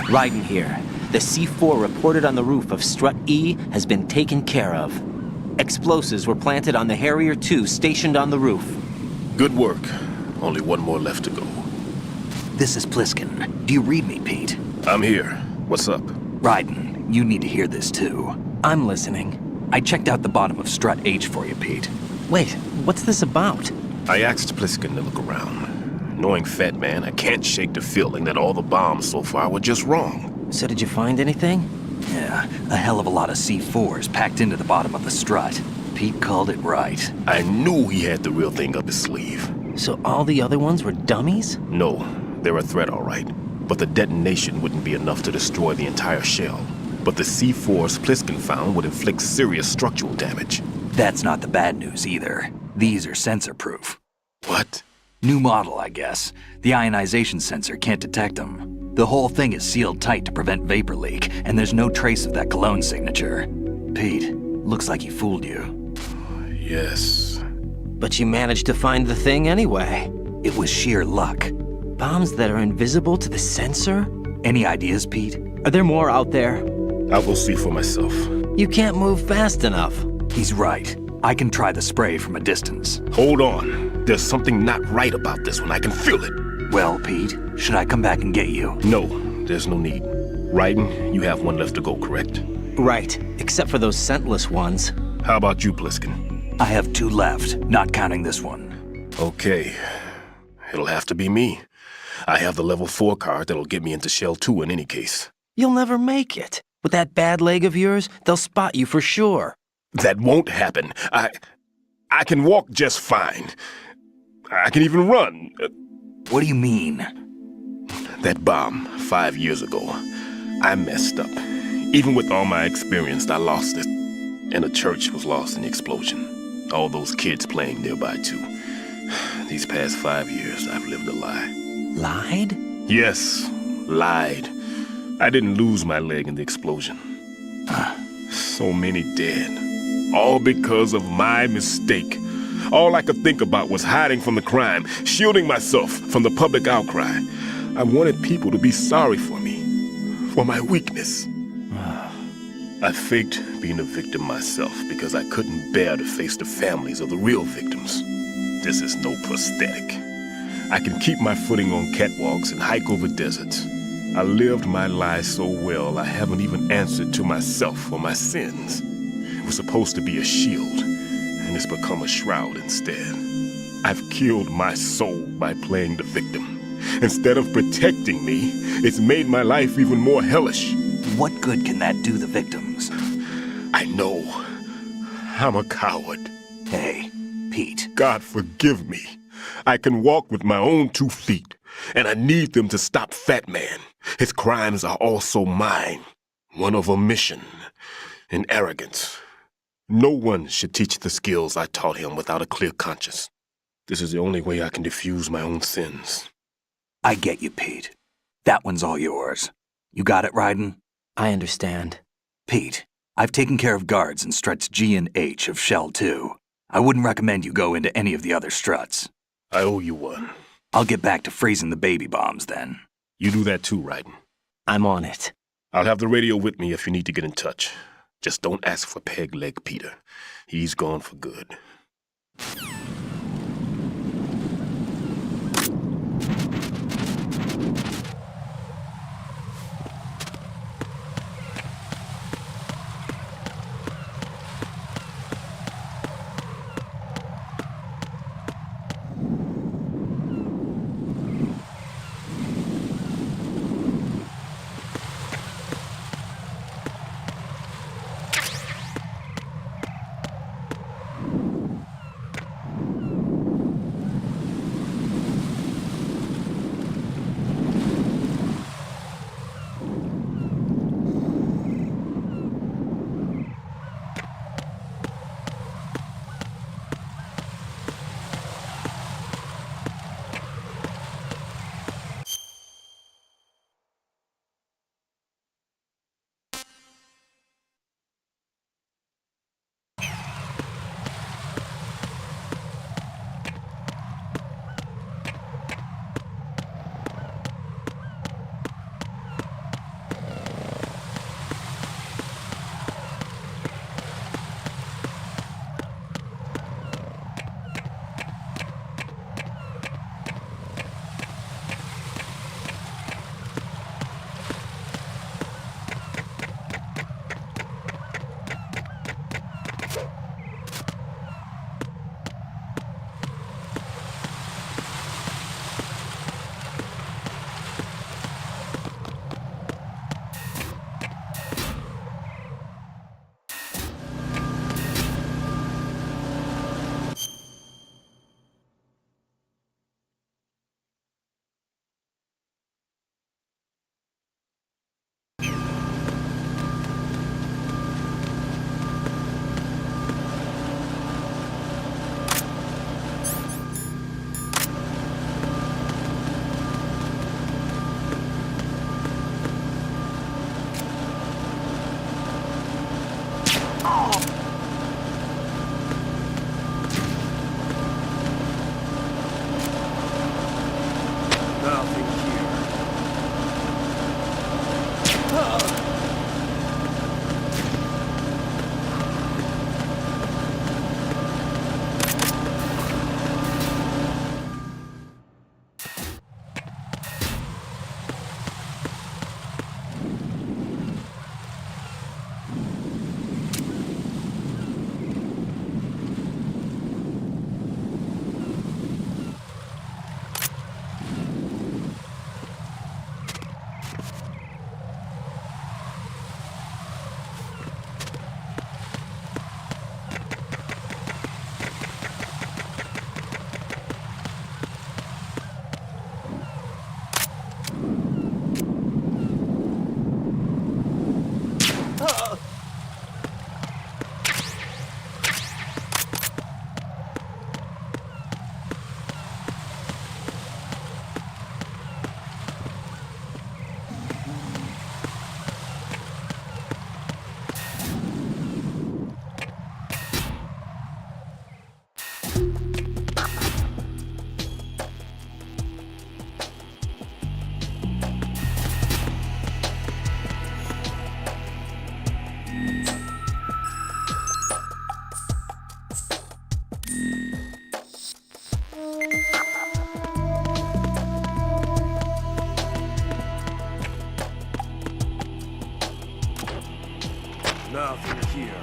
Ryden here. The C4 reported on the roof of Strut E has been taken care of. Explosives were planted on the Harrier 2 stationed on the roof. Good work. Only one more left to go. This is Pliskin. Do you read me, Pete? I'm here. What's up? Ryden, you need to hear this too. I'm listening. I checked out the bottom of Strut H for you, Pete. Wait, what's this about? I asked Pliskin to look around. Knowing Fat Man, I can't shake the feeling that all the bombs so far were just wrong. So did you find anything? Yeah, a hell of a lot of C4s packed into the bottom of the strut. Pete called it right. I knew he had the real thing up his sleeve. So all the other ones were dummies? No, they're a threat, all right. But the detonation wouldn't be enough to destroy the entire shell. But the C4s Pliskin found would inflict serious structural damage. That's not the bad news either. These are sensor-proof. What? New model, I guess. The ionization sensor can't detect them. The whole thing is sealed tight to prevent vapor leak, and there's no trace of that cologne signature. Pete, looks like he fooled you. Yes. But you managed to find the thing anyway. It was sheer luck. Bombs that are invisible to the sensor? Any ideas, Pete? Are there more out there? I'll go see for myself. You can't move fast enough. He's right. I can try the spray from a distance. Hold on. There's something not right about this one. I can feel it. Well, Pete, should I come back and get you? No, there's no need. Ryden, you have one left to go, correct? Right, except for those scentless ones. How about you, Pliskin? I have 2 left, not counting this one. Okay. It'll have to be me. I have the level 4 card that'll get me into Shell 2 in any case. You'll never make it. With that bad leg of yours, they'll spot you for sure. That won't happen. I can walk just fine. I can even run. What do you mean? That bomb, 5 years ago. I messed up. Even with all my experience, I lost it. And the church was lost in the explosion. All those kids playing nearby, too. These past 5 years, I've lived a lie. Lied? Yes, lied. I didn't lose my leg in the explosion. So many dead. All because of my mistake. All I could think about was hiding from the crime, shielding myself from the public outcry. I wanted people to be sorry for me, for my weakness. I faked being a victim myself because I couldn't bear to face the families of the real victims. This is no prosthetic. I can keep my footing on catwalks and hike over deserts. I lived my life so well I haven't even answered to myself for my sins. It was supposed to be a shield, and it's become a shroud instead. I've killed my soul by playing the victim. Instead of protecting me, it's made my life even more hellish. What good can that do the victims? I know. I'm a coward. Hey, Pete. God forgive me. I can walk with my own 2 feet, and I need them to stop Fat Man. His crimes are also mine. One of omission and arrogance. No one should teach the skills I taught him without a clear conscience. This is the only way I can diffuse my own sins. I get you, Pete. That one's all yours. You got it, Ryden? I understand. Pete, I've taken care of guards in struts G and H of Shell 2. I wouldn't recommend you go into any of the other struts. I owe you one. I'll get back to freezing the baby bombs then. You do that too, Ryden. I'm on it. I'll have the radio with me if you need to get in touch. Just don't ask for Peg Leg Peter. He's gone for good. Nothing here.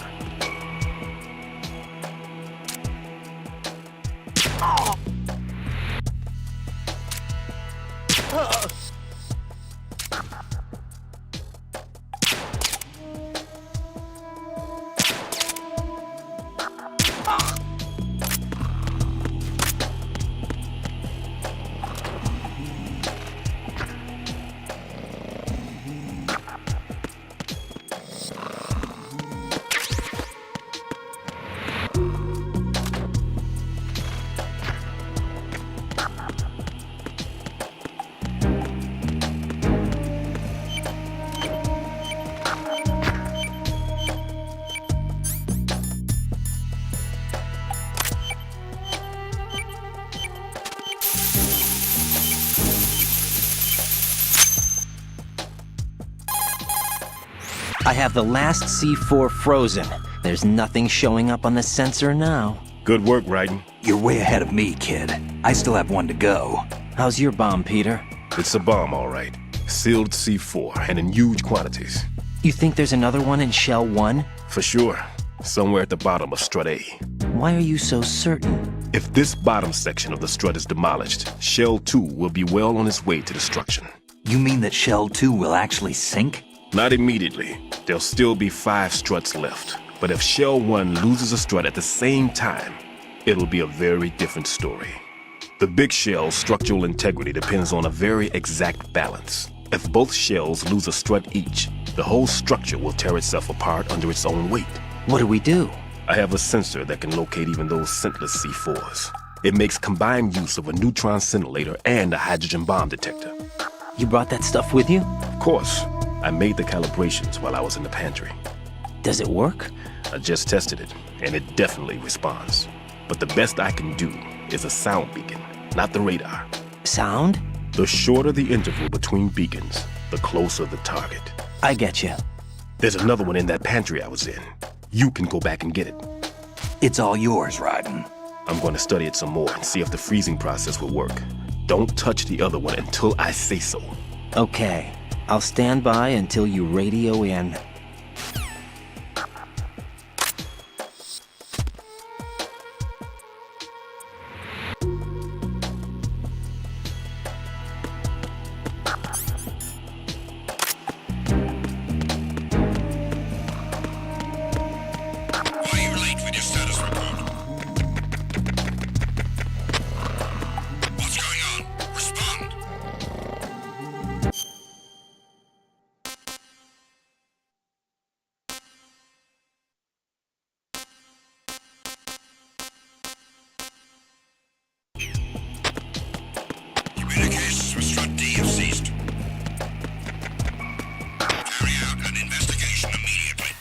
I have the last C4 frozen. There's nothing showing up on the sensor now. Good work, Raiden. You're way ahead of me, kid. I still have one to go. How's your bomb, Peter? It's a bomb, all right. Sealed C4, and in huge quantities. You think there's another one in Shell 1? For sure. Somewhere at the bottom of Strut A. Why are you so certain? If this bottom section of the strut is demolished, Shell 2 will be well on its way to destruction. You mean that Shell 2 will actually sink? Not immediately. There'll still be 5 struts left. But if Shell 1 loses a strut at the same time, it'll be a very different story. The big shell's structural integrity depends on a very exact balance. If both shells lose a strut each, the whole structure will tear itself apart under its own weight. What do we do? I have a sensor that can locate even those scentless C4s. It makes combined use of a neutron scintillator and a hydrogen bomb detector. You brought that stuff with you? Of course. I made the calibrations while I was in the pantry. Does it work? I just tested it, and it definitely responds. But the best I can do is a sound beacon, not the radar. Sound? The shorter the interval between beacons, the closer the target. I get you. There's another one in that pantry I was in. You can go back and get it. It's all yours, Raiden. I'm going to study it some more and see if the freezing process will work. Don't touch the other one until I say so. Okay. I'll stand by until you radio in. Why are you late with your status report? What's going on? Respond. Communications with Strut D have ceased. Carry out an investigation immediately.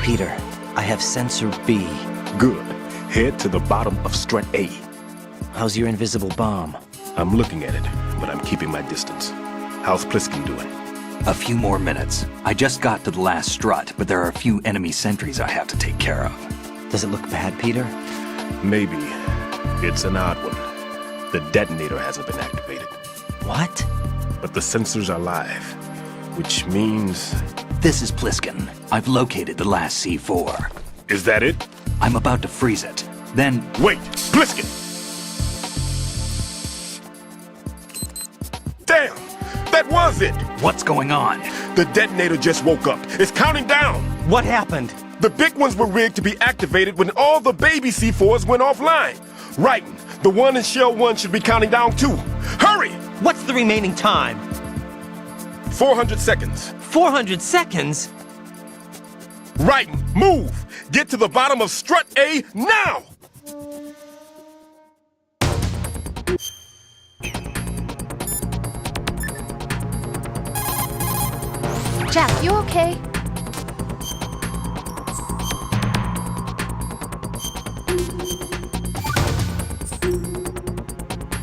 Peter, I have sensor B. Good. Head to the bottom of Strut A. How's your invisible bomb? I'm looking at it, but I'm keeping my distance. How's Pliskin doing? A few more minutes. I just got to the last strut, but there are a few enemy sentries I have to take care of. Does it look bad, Peter? Maybe. It's an odd one. The detonator hasn't been activated. What? But the sensors are live, which means... This is Pliskin. I've located the last C4. Is that it? I'm about to freeze it. Then... Wait! Pliskin! That was it! What's going on? The detonator just woke up. It's counting down! What happened? The big ones were rigged to be activated when all the baby C4s went offline. Right. The one in Shell 1 should be counting down too. Hurry! What's the remaining time? 400 seconds. 400 seconds? Right. Move! Get to the bottom of strut A now! Jack, you okay?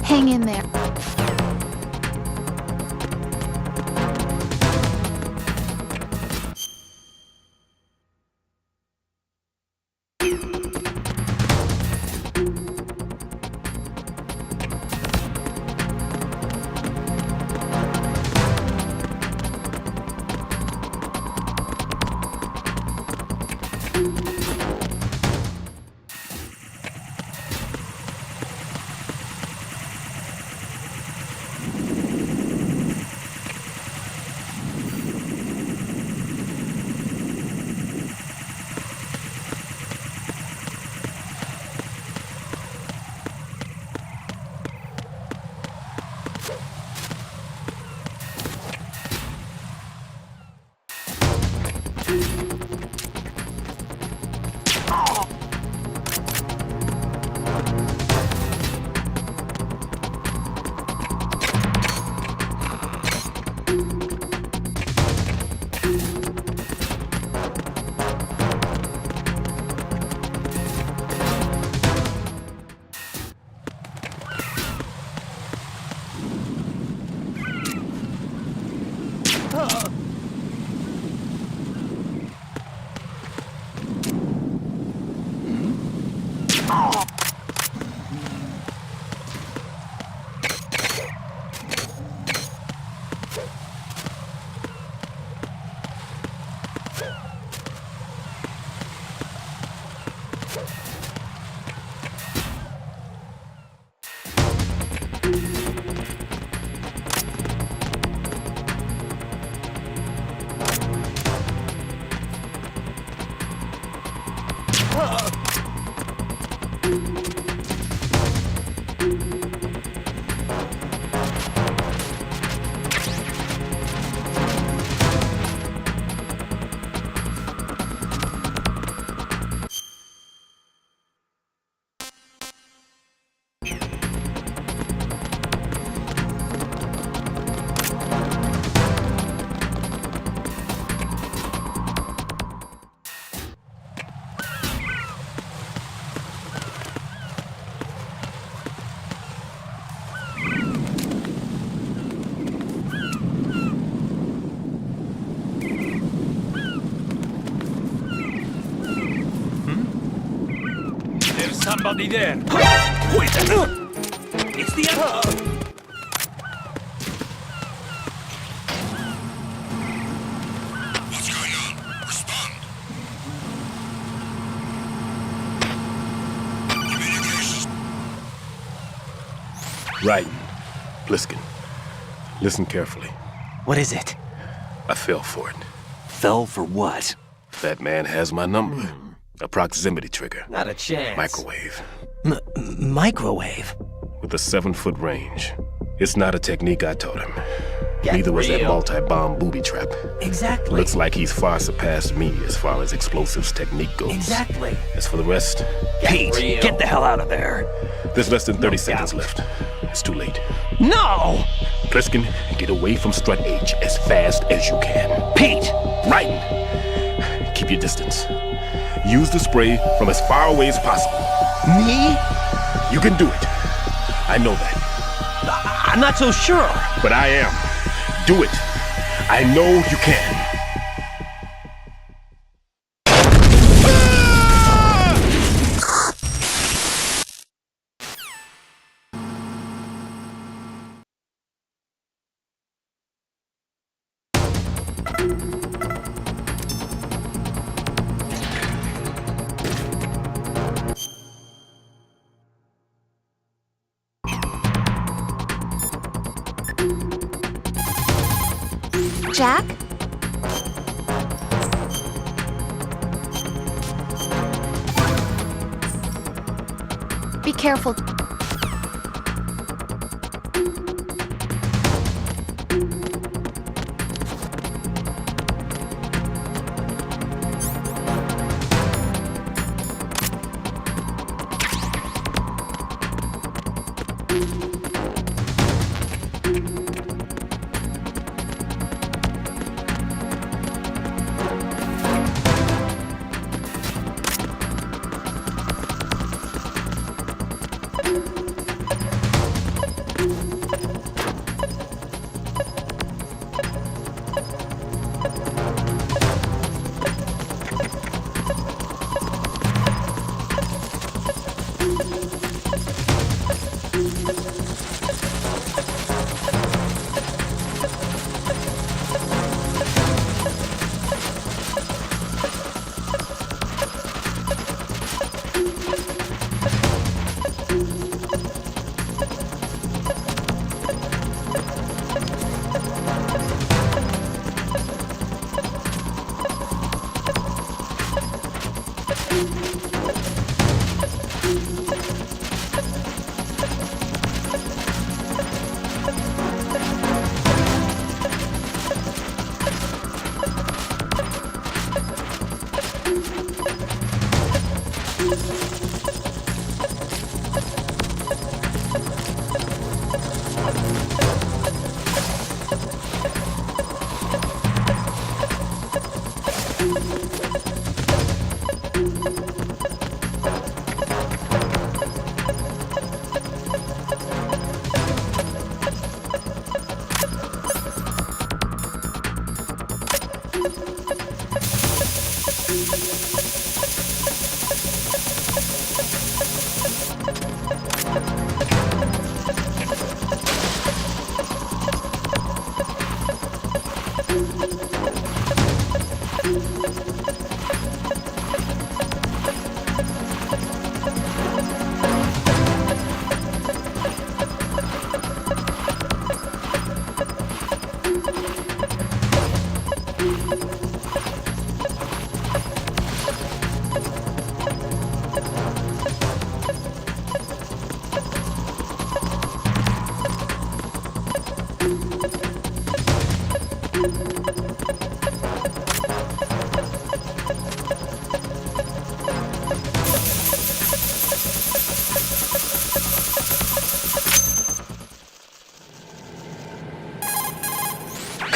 Hang in there. Somebody there. Wait! It's the What's going on? Respond. Communications. Right. Pliskin. Listen carefully. What is it? I fell for it. Fell for what? That man has my number. A proximity trigger. Not a chance. Microwave. Microwave? With a 7-foot range. It's not a technique I taught him. Get Neither was that real. multi-bomb booby trap. Exactly. Looks like he's far surpassed me as far as explosives technique goes. Exactly. As for the rest, Pete, get the hell out of there. there's less than 30 seconds left. It's too late. No! Pliskin, get away from Strut H as fast as you can. Pete! Right! Keep your distance. Use the spray from as far away as possible. Me? You can do it. I know that. I'm not so sure. But I am. Do it. I know you can. Jack? Be careful.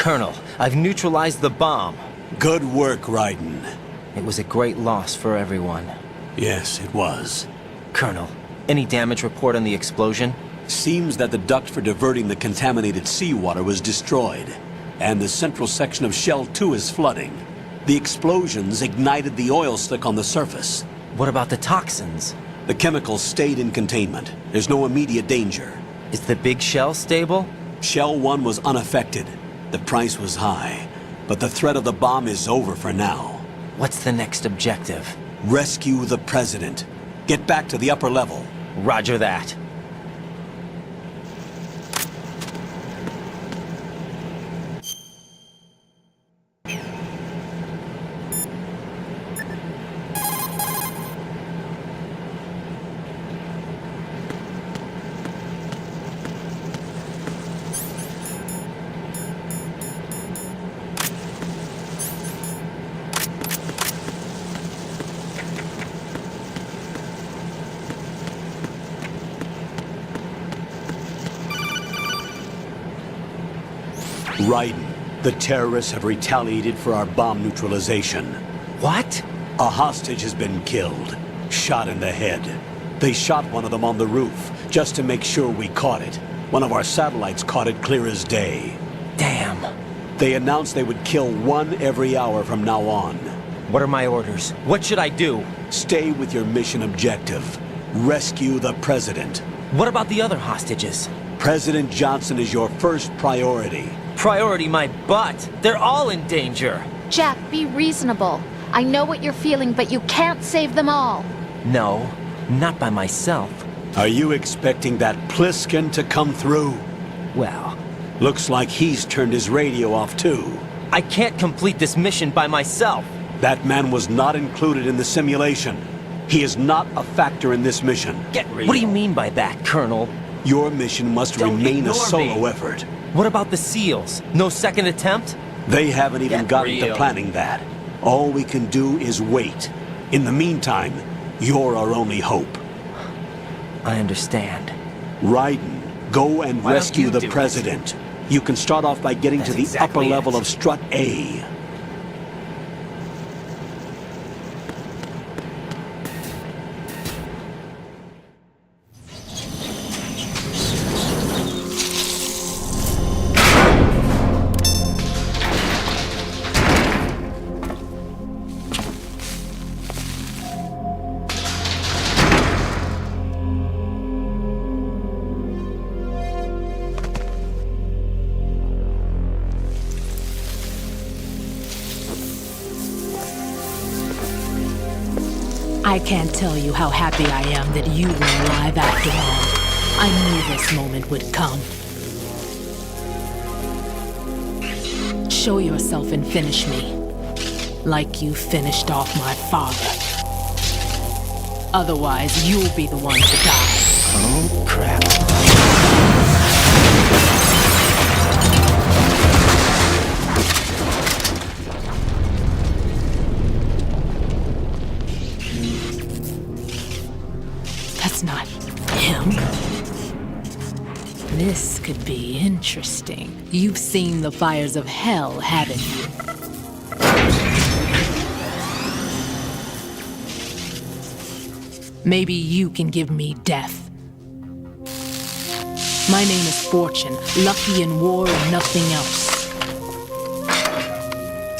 Colonel, I've neutralized the bomb. Good work, Raiden. It was a great loss for everyone. Yes, it was. Colonel, any damage report on the explosion? Seems that the duct for diverting the contaminated seawater was destroyed, and the central section of Shell 2 is flooding. The explosions ignited the oil slick on the surface. What about the toxins? The chemicals stayed in containment. There's no immediate danger. Is the big shell stable? Shell 1 was unaffected. The price was high, but the threat of the bomb is over for now. What's the next objective? Rescue the President. Get back to the upper level. Roger that. Raiden, the terrorists have retaliated for our bomb neutralization. What? A hostage has been killed, shot in the head. They shot one of them on the roof, just to make sure we caught it. One of our satellites caught it clear as day. Damn. They announced they would kill one every hour from now on. What are my orders? What should I do? Stay with your mission objective. Rescue the President. What about the other hostages? President Johnson is your first priority. Priority my butt. They're all in danger. Jack, be reasonable. I know what you're feeling, but you can't save them all. No, not by myself. Are you expecting that Pliskin to come through? Well, Looks like he's turned his radio off too. I can't complete this mission by myself. That man was not included in the simulation. He is not a factor in this mission. Get real. What do you mean by that, Colonel? Your mission must Don't remain a ignore solo me. effort. What about the SEALs? No second attempt? They haven't even Get gotten to real. planning that. All we can do is wait. In the meantime, you're our only hope. I understand. Raiden, go and Why don't rescue you the do it? president. You can start off by getting That's to the exactly upper level it. of Strut A. I can't tell you how happy I am that you were alive after all. I knew this moment would come. Show yourself and finish me. Like you finished off my father. Otherwise, you'll be the one to die. Oh, crap. That's not him. This could be interesting. You've seen the fires of hell, haven't you? Maybe you can give me death. My name is Fortune, lucky in war and nothing else.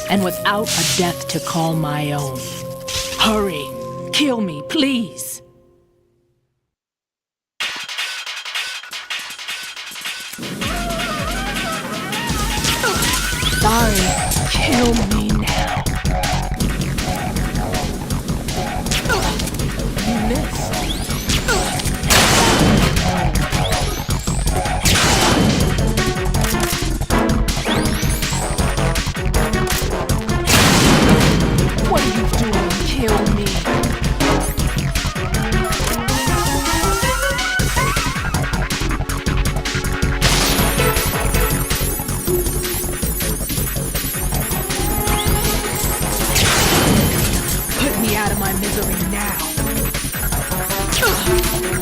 And without a death to call my own. Hurry, kill me, please. Sorry, kill me now. You missed. What are you doing? Kill me. Put me out of my misery now.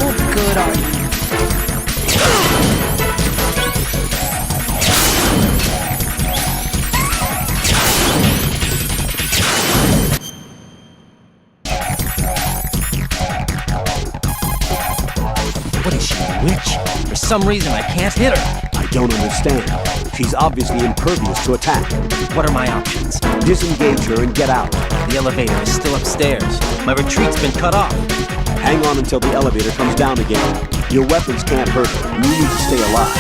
What good are you? What is she, a witch? For some reason, I can't hit her. I don't understand. She's obviously impervious to attack. What are my options? Disengage her and get out. The elevator is still upstairs. My retreat's been cut off. Hang on until the elevator comes down again. Your weapons can't hurt her, and you need to stay alive.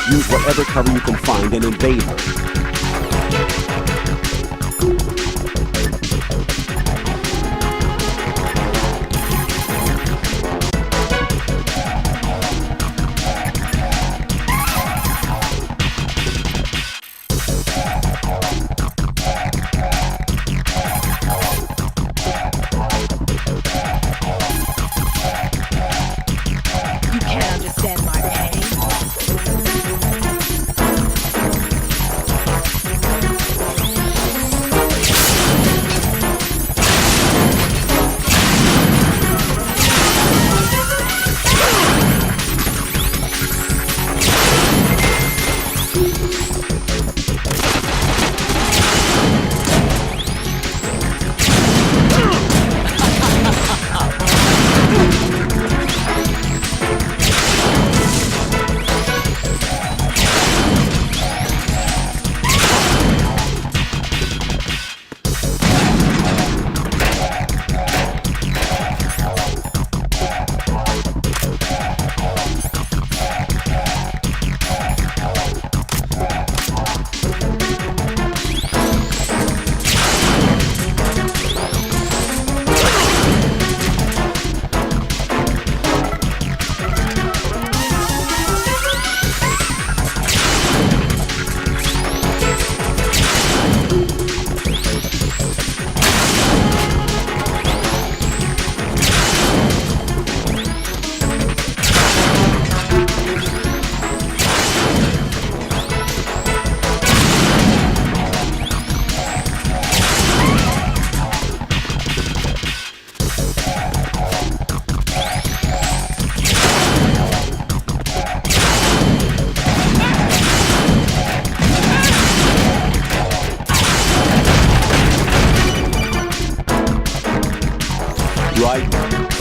Use whatever cover you can find and invade her. You can't understand my pain.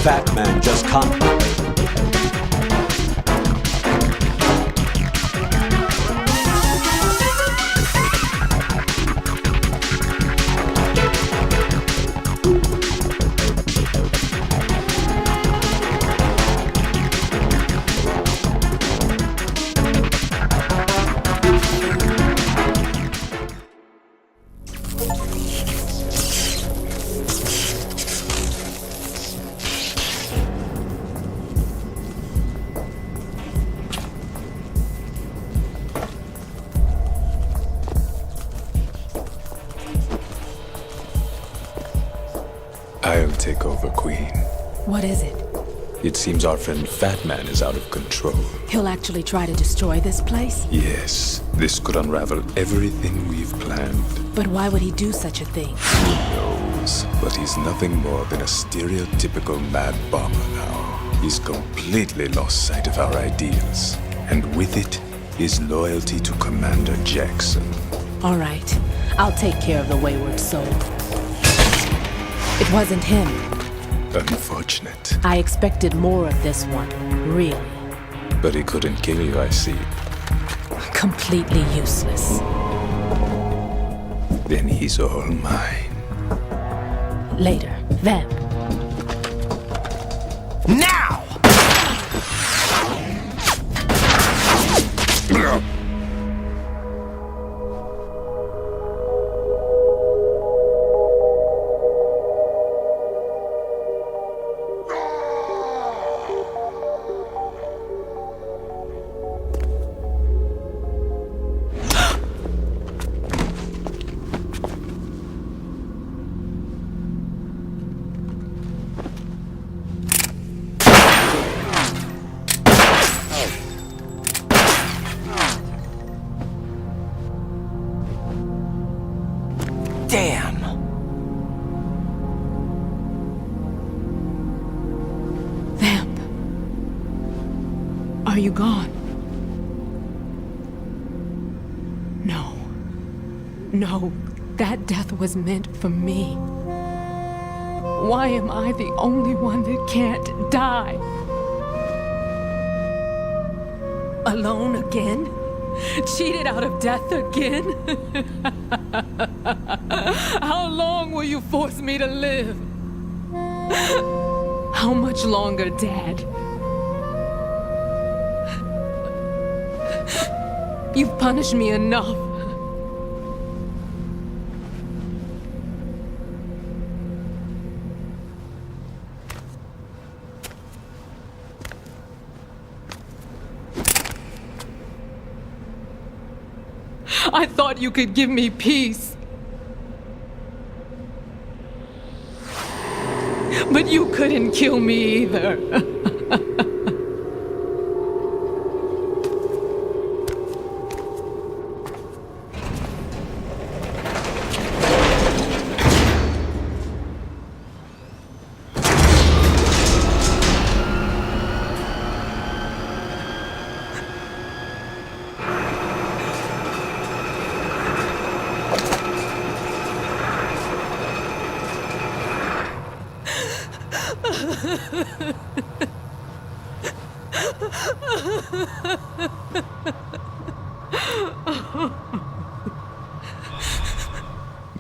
Fat Man just I'll take over, Queen. What is it? It seems our friend Fat Man is out of control. He'll actually try to destroy this place? Yes, this could unravel everything we've planned. But why would he do such a thing? Who knows? But he's nothing more than a stereotypical mad bomber now. He's completely lost sight of our ideals. And with it, his loyalty to Commander Jackson. All right. I'll take care of the wayward soul. It wasn't him. Unfortunate. I expected more of this one, really. But he couldn't kill you, I see. Completely useless. Then he's all mine. Later. Vamp. Now! Damn! Vamp. Are you gone? No. No, that death was meant for me. Why am I the only one that can't die? Alone again? Cheated out of death again? How long will you force me to live? How much longer, Dad? You've punished me enough. I thought you could give me peace. But you couldn't kill me either.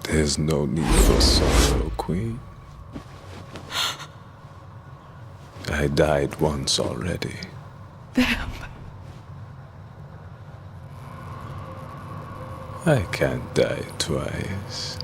There's no need for sorrow, Queen. I died once already. Vamp. I can't die twice.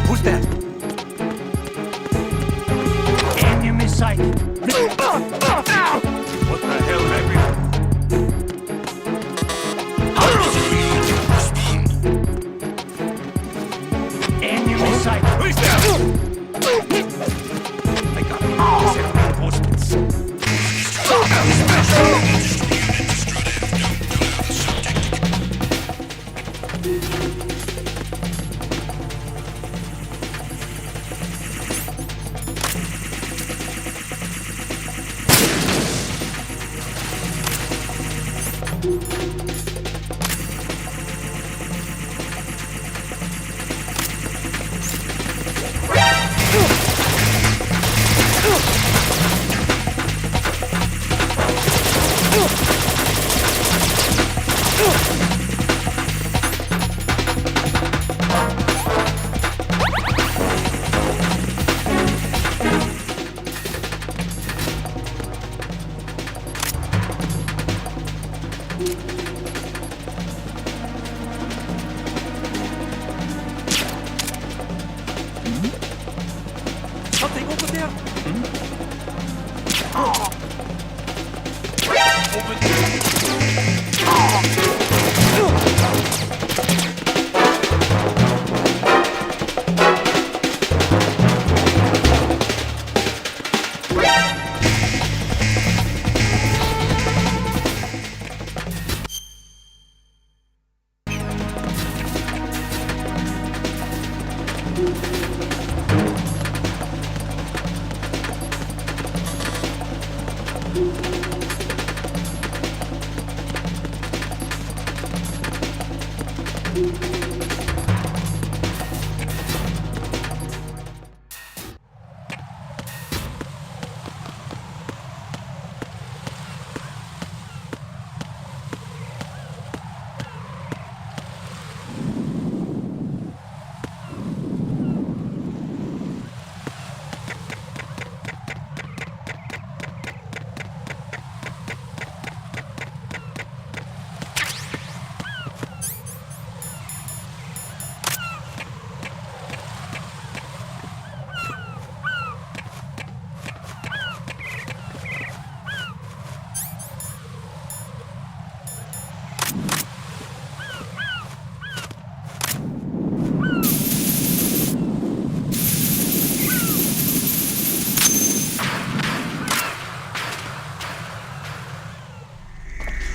Who's that? Enemy sight. What the hell happened? Enemy sight. Who's there? I got reinforcements. Something over there.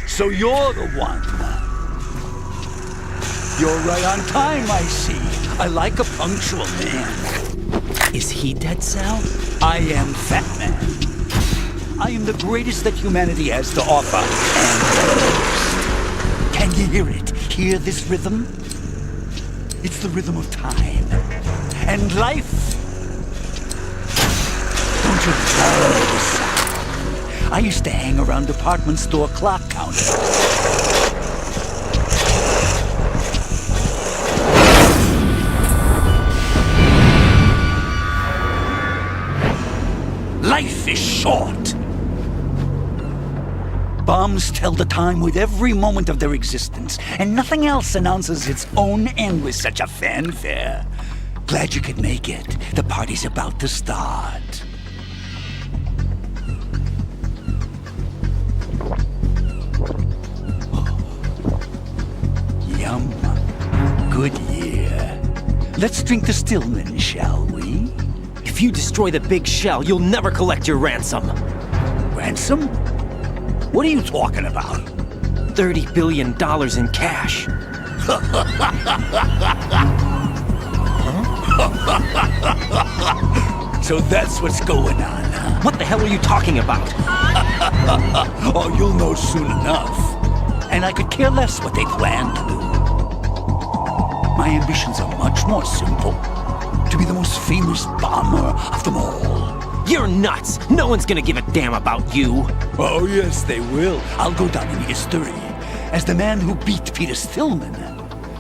So you're the one. You're right on time, I see. I like a punctual man. Is he dead, Sal? I am Fat Man. I am the greatest that humanity has to offer, and the most. Can you hear it? Hear this rhythm? It's the rhythm of time. And life. Don't you love the sound? I used to hang around department store clock counters. Life is short. Bombs tell the time with every moment of their existence, and nothing else announces its own end with such a fanfare. Glad you could make it. The party's about to start. Yum. Good year. Let's drink to Stillman, shall we? If you destroy the big shell, you'll never collect your ransom. Ransom? What are you talking about? $30 billion in cash. So that's what's going on, huh? What the hell are you talking about? Oh, you'll know soon enough. And I could care less what they plan to do. My ambitions are much more simple. To be the most famous bomber of them all. You're nuts! No one's gonna give a damn about you! Oh, yes, they will. I'll go down in history as the man who beat Peter Stillman.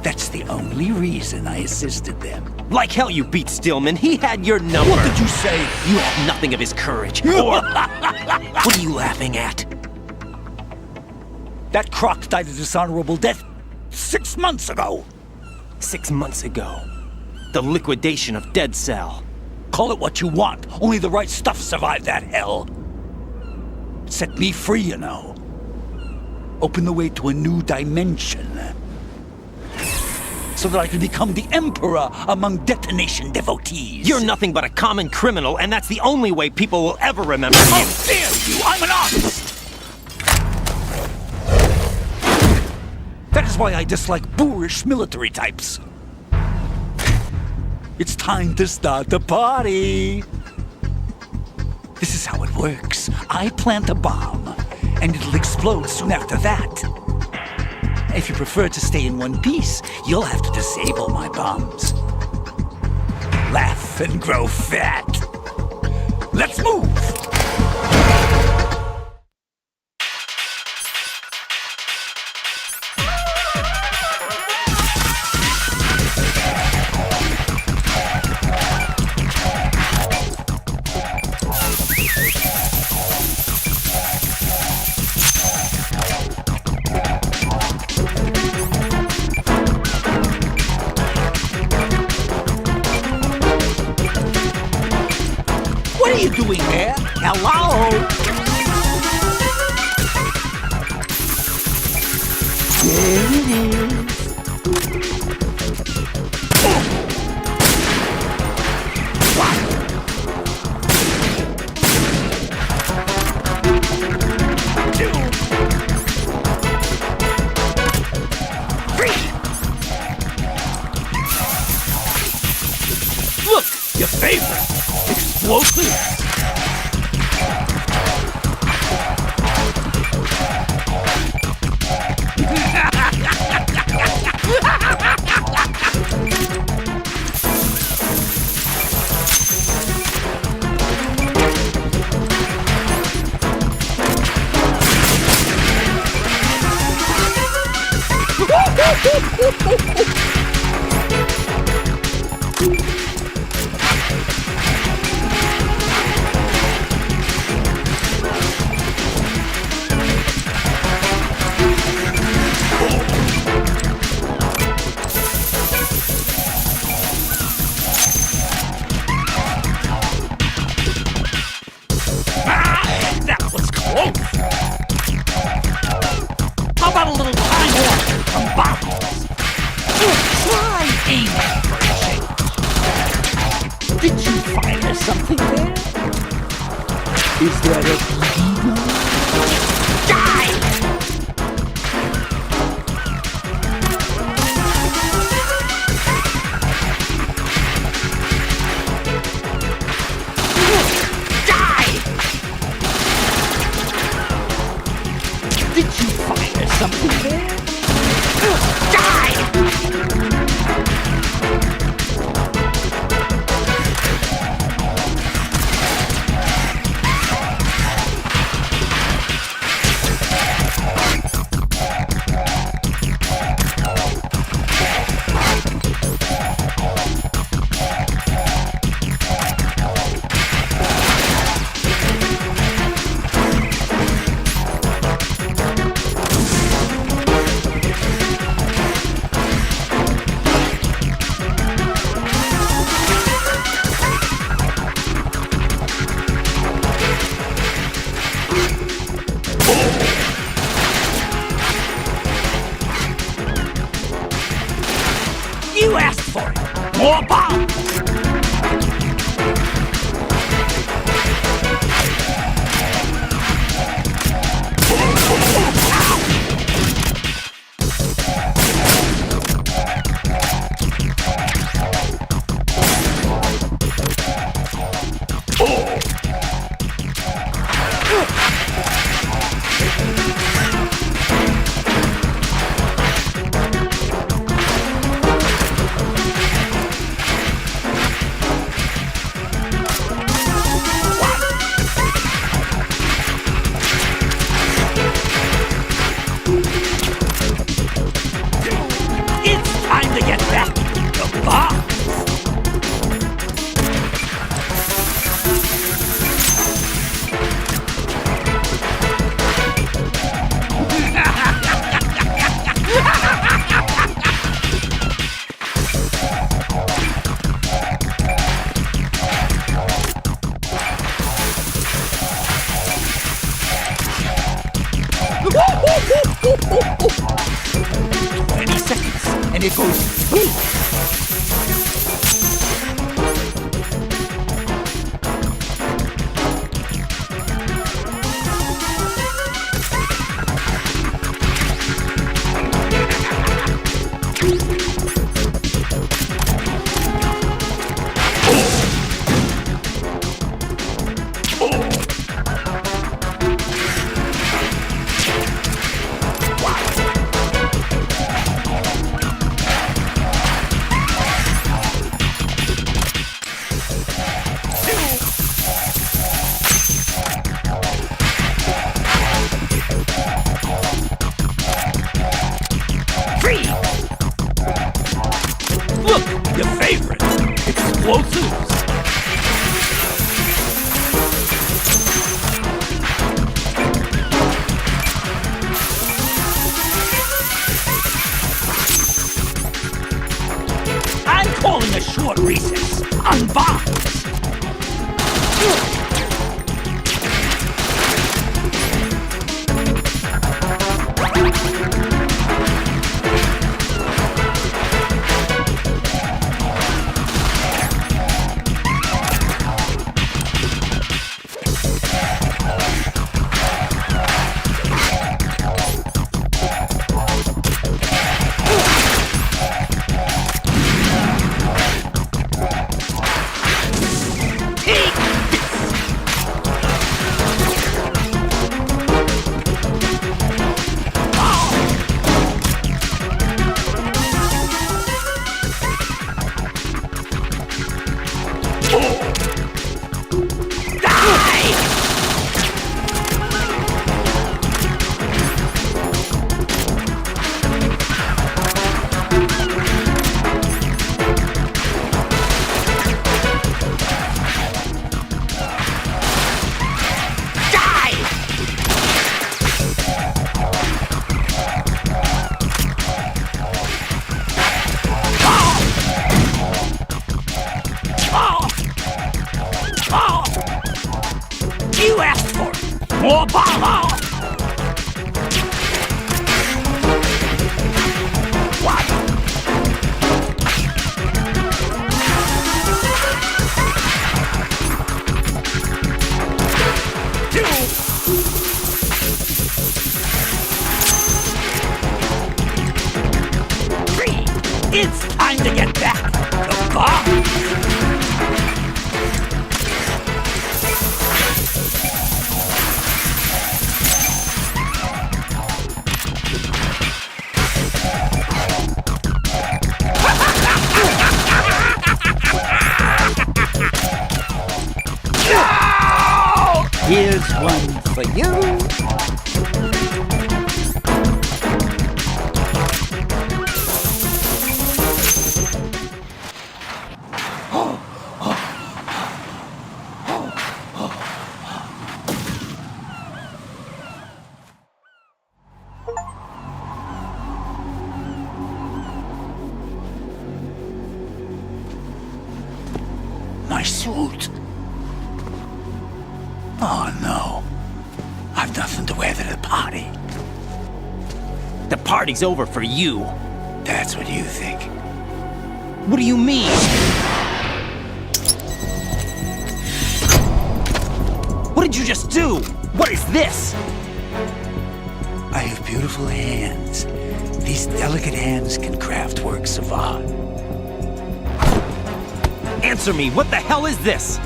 That's the only reason I assisted them. Like hell you beat Stillman. He had your number. What did you say? You have nothing of his courage. Or... What are you laughing at? That croc died a dishonorable death 6 months ago. 6 months ago. The liquidation of Dead Cell. Call it what you want. Only the right stuff survived that hell. Set me free, you know. Open the way to a new dimension. So that I can become the emperor among detonation devotees. You're nothing but a common criminal, and that's the only way people will ever remember you. How dare you! I'm an artist! That is why I dislike boorish military types. It's time to start the party. This is how it works. I plant a bomb, and it'll explode soon after that. If you prefer to stay in one piece, you'll have to disable my bombs. Laugh and grow fat. Let's move! What are you doing there? Hello? There it is. Look, your favorite. Explosive! That was close! How about a little time warp from bombs? Try aiming for a change. Did you find us something there? Is there a BD note? Die! Did you find us something there? Die! You asked for it! More bombs! time to get back to the bomb! And it goes boom! Look, your favorite, explosives. I'm calling a short recess on bombs. You asked for it. More bomb! What? Two. Three. It's time to get back to bomb. Here's one for you. My suit. Oh no. I've nothing to wear to the party. The party's over for you. That's what you think. What do you mean? What did you just do? What is this? I have beautiful hands. These delicate hands can craft works of art. Answer me, what the hell is this?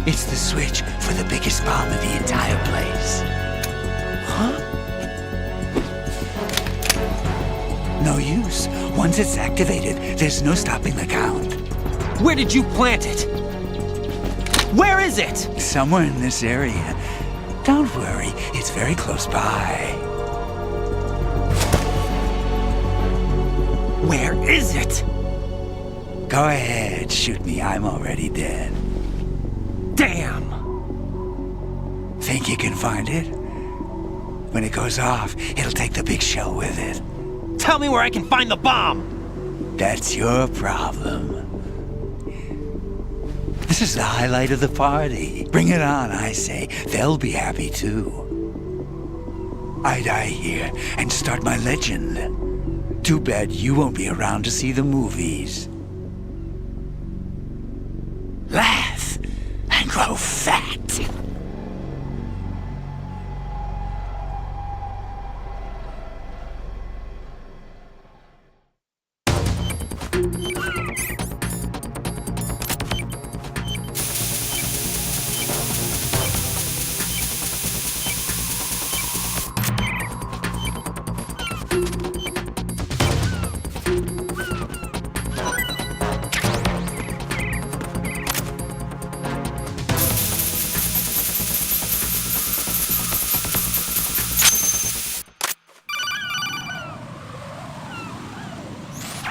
It's the switch for the biggest bomb in the entire place. Huh? No use. Once it's activated, there's no stopping the count. Where did you plant it? Where is it? Somewhere in this area. Don't worry, it's very close by. Where is it? Go ahead, shoot me. I'm already dead. Damn! Think you can find it? When it goes off, it'll take the big shell with it. Tell me where I can find the bomb! That's your problem. This is the highlight of the party. Bring it on, I say. They'll be happy too. I die here and start my legend. Too bad you won't be around to see the movies. Laugh and grow fat.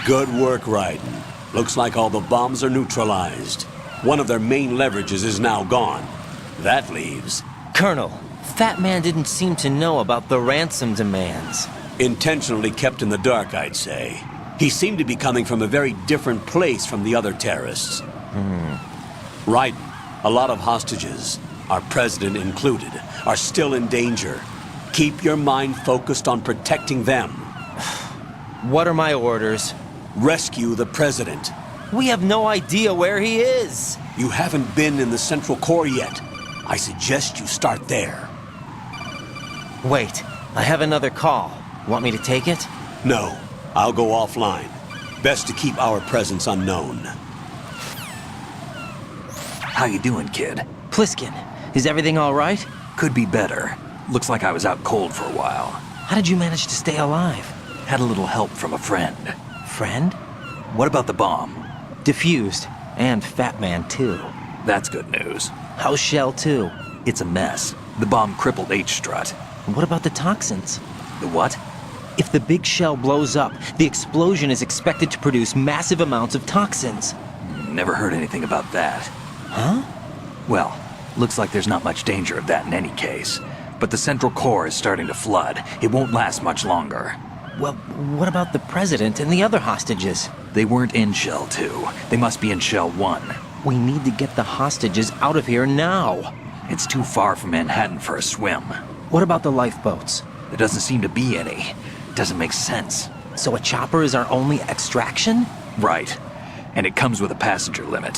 Good work, Raiden. Looks like all the bombs are neutralized. One of their main leverages is now gone. That leaves... Colonel, Fat Man didn't seem to know about the ransom demands. Intentionally kept in the dark, I'd say. He seemed to be coming from a very different place from the other terrorists. Raiden, a lot of hostages, our president included, are still in danger. Keep your mind focused on protecting them. What are my orders? Rescue the president. We have no idea where he is. You haven't been in the Central Core yet. I suggest you start there. Wait, I have another call. Want me to take it? No, I'll go offline. Best to keep our presence unknown. How you doing, kid? Pliskin, is everything all right? Could be better. Looks like I was out cold for a while. How did you manage to stay alive? Had a little help from a friend. Friend? What about the bomb? Diffused. And Fat Man, too. That's good news. How's Shell 2? It's a mess. The bomb crippled H-Strut. What about the toxins? The what? If the big shell blows up, the explosion is expected to produce massive amounts of toxins. Never heard anything about that. Huh? Well, looks like there's not much danger of that in any case. But the Central Core is starting to flood. It won't last much longer. Well, what about the president and the other hostages? They weren't in Shell 2. They must be in Shell 1. We need to get the hostages out of here now. It's too far from Manhattan for a swim. What about the lifeboats? There doesn't seem to be any. Doesn't make sense. So a chopper is our only extraction? Right. And it comes with a passenger limit.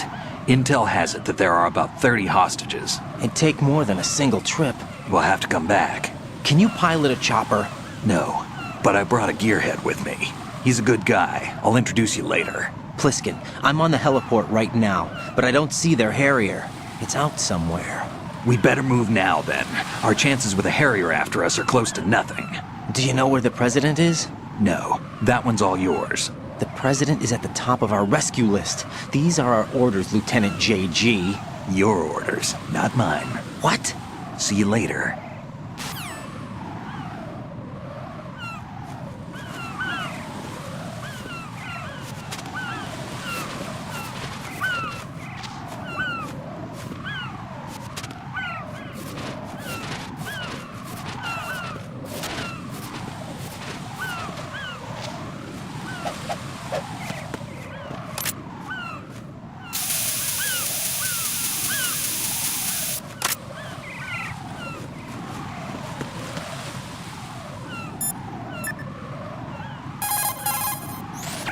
Intel has it that there are about 30 hostages. It'd take more than a single trip. We'll have to come back. Can you pilot a chopper? No, but I brought a gearhead with me. He's a good guy. I'll introduce you later. Pliskin, I'm on the heliport right now, but I don't see their Harrier. It's out somewhere. We better move now, then. Our chances with a Harrier after us are close to nothing. Do you know where the president is? No, that one's all yours. The president is at the top of our rescue list. These are our orders, Lieutenant JG. Your orders, not mine. What? See you later.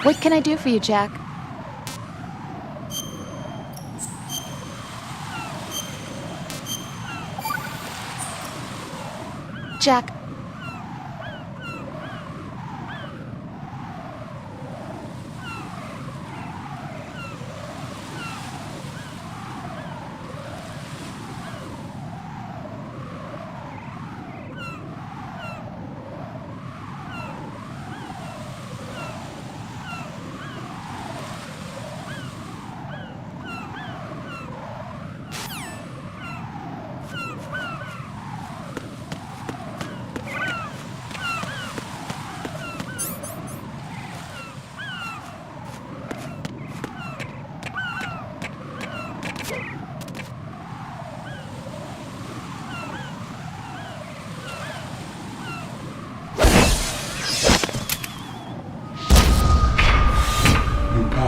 What can I do for you, Jack? Jack.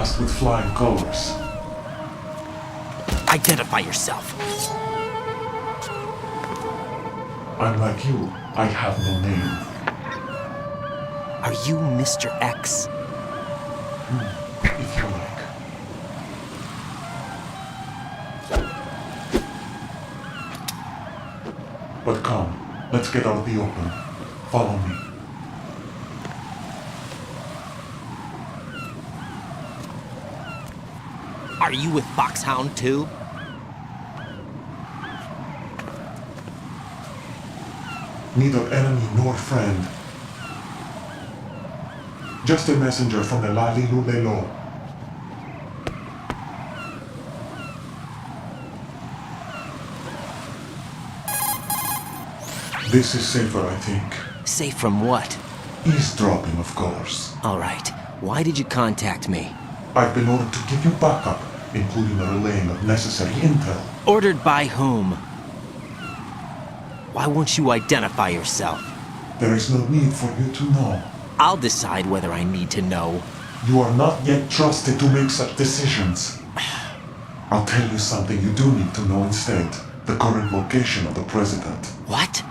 passed with flying colors. Identify yourself. I'm like you. I have no name. Are you Mr. X? If you like. But come, let's get out of the open. Follow me. Are you with Foxhound too? Neither enemy nor friend. Just a messenger from the Lalilulelo. This is safer, I think. Safe from what? Eavesdropping, of course. All right. Why did you contact me? I've been ordered to give you backup, including the relaying of necessary intel. Ordered by whom? Why won't you identify yourself? There is no need for you to know. I'll decide whether I need to know. You are not yet trusted to make such decisions. I'll tell you something you do need to know instead. The current location of the president. What?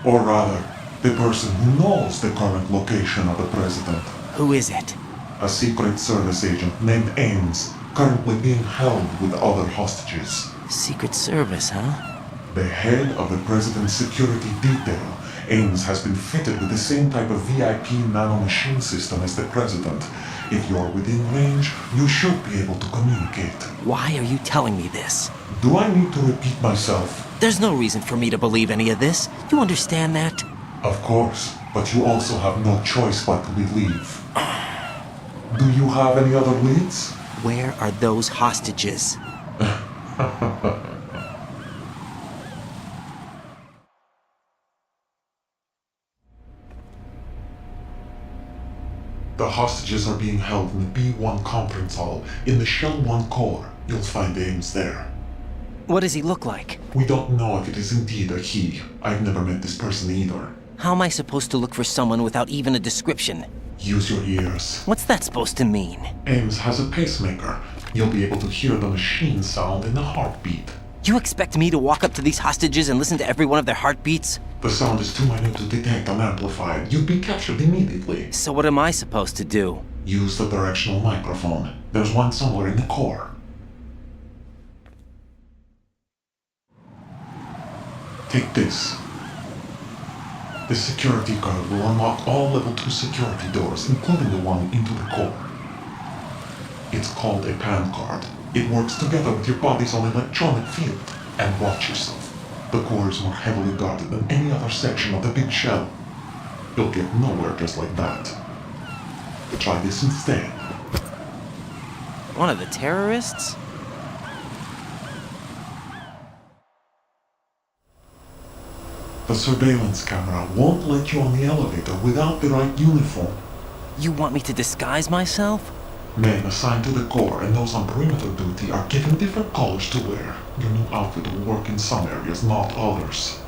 Or rather, the person who knows the current location of the president. Who is it? A Secret Service agent named Ames, currently being held with other hostages. Secret Service, huh? The head of the president's security detail, Ames has been fitted with the same type of VIP nanomachine system as the president. If you're within range, you should be able to communicate. Why are you telling me this? Do I need to repeat myself? There's no reason for me to believe any of this. You understand that? Of course, but you also have no choice but to believe. Do you have any other leads? Where are those hostages? The hostages are being held in the B1 conference hall in the Shell 1 core. You'll find Ames there. What does he look like? We don't know if it is indeed a he. I've never met this person either. How am I supposed to look for someone without even a description? Use your ears. What's that supposed to mean? Ames has a pacemaker. You'll be able to hear the machine sound in the heartbeat. You expect me to walk up to these hostages and listen to every one of their heartbeats? The sound is too minute to detect and amplify it. You'd be captured immediately. So what am I supposed to do? Use the directional microphone. There's one somewhere in the core. Take this. The security card will unlock all level 2 security doors, including the one into the core. It's called a PAN card. It works together with your body's own electronic field. And watch yourself. The core is more heavily guarded than any other section of the big shell. You'll get nowhere just like that. Try this instead. One of the terrorists? The surveillance camera won't let you on the elevator without the right uniform. You want me to disguise myself? Men assigned to the core and those on perimeter duty are given different colors to wear. Your new outfit will work in some areas, not others.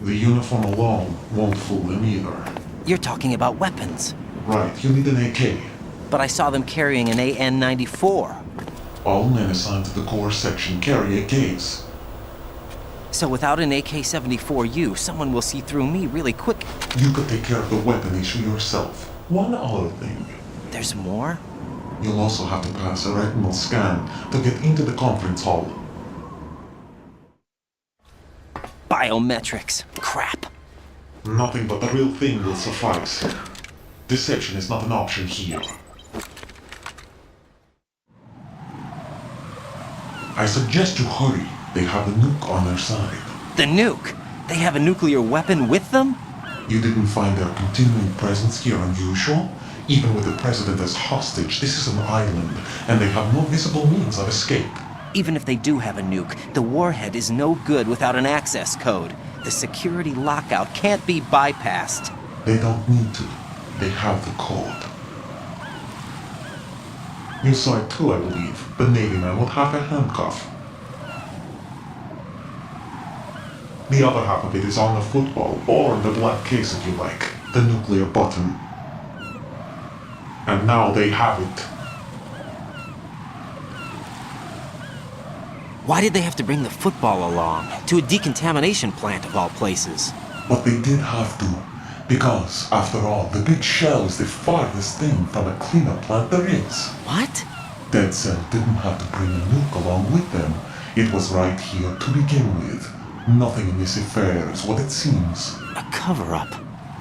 The uniform alone won't fool them either. You're talking about weapons. Right, you need an AK. But I saw them carrying an AN-94. All men assigned to the core section carry AKs. So without an AK-74U, someone will see through me really quick. You could take care of the weapon issue yourself. One other thing. There's more? You'll also have to pass a retinal scan to get into the conference hall. Biometrics. Crap. Nothing but the real thing will suffice. Deception is not an option here. I suggest you hurry. They have the nuke on their side. The nuke? They have a nuclear weapon with them? You didn't find their continuing presence here unusual? Even with the president as hostage, this is an island, and they have no visible means of escape. Even if they do have a nuke, the warhead is no good without an access code. The security lockout can't be bypassed. They don't need to. They have the code. You saw it too, I believe. The Navy man with half a handcuff. The other half of it is on the football, or in the black case if you like. The nuclear button. And now they have it. Why did they have to bring the football along? To a decontamination plant of all places. But they did have to, because, after all, the big shell is the farthest thing from a cleanup plant there is. What? Dead Cell didn't have to bring the nuke along with them. It was right here to begin with. Nothing in this affair is what it seems. A cover-up?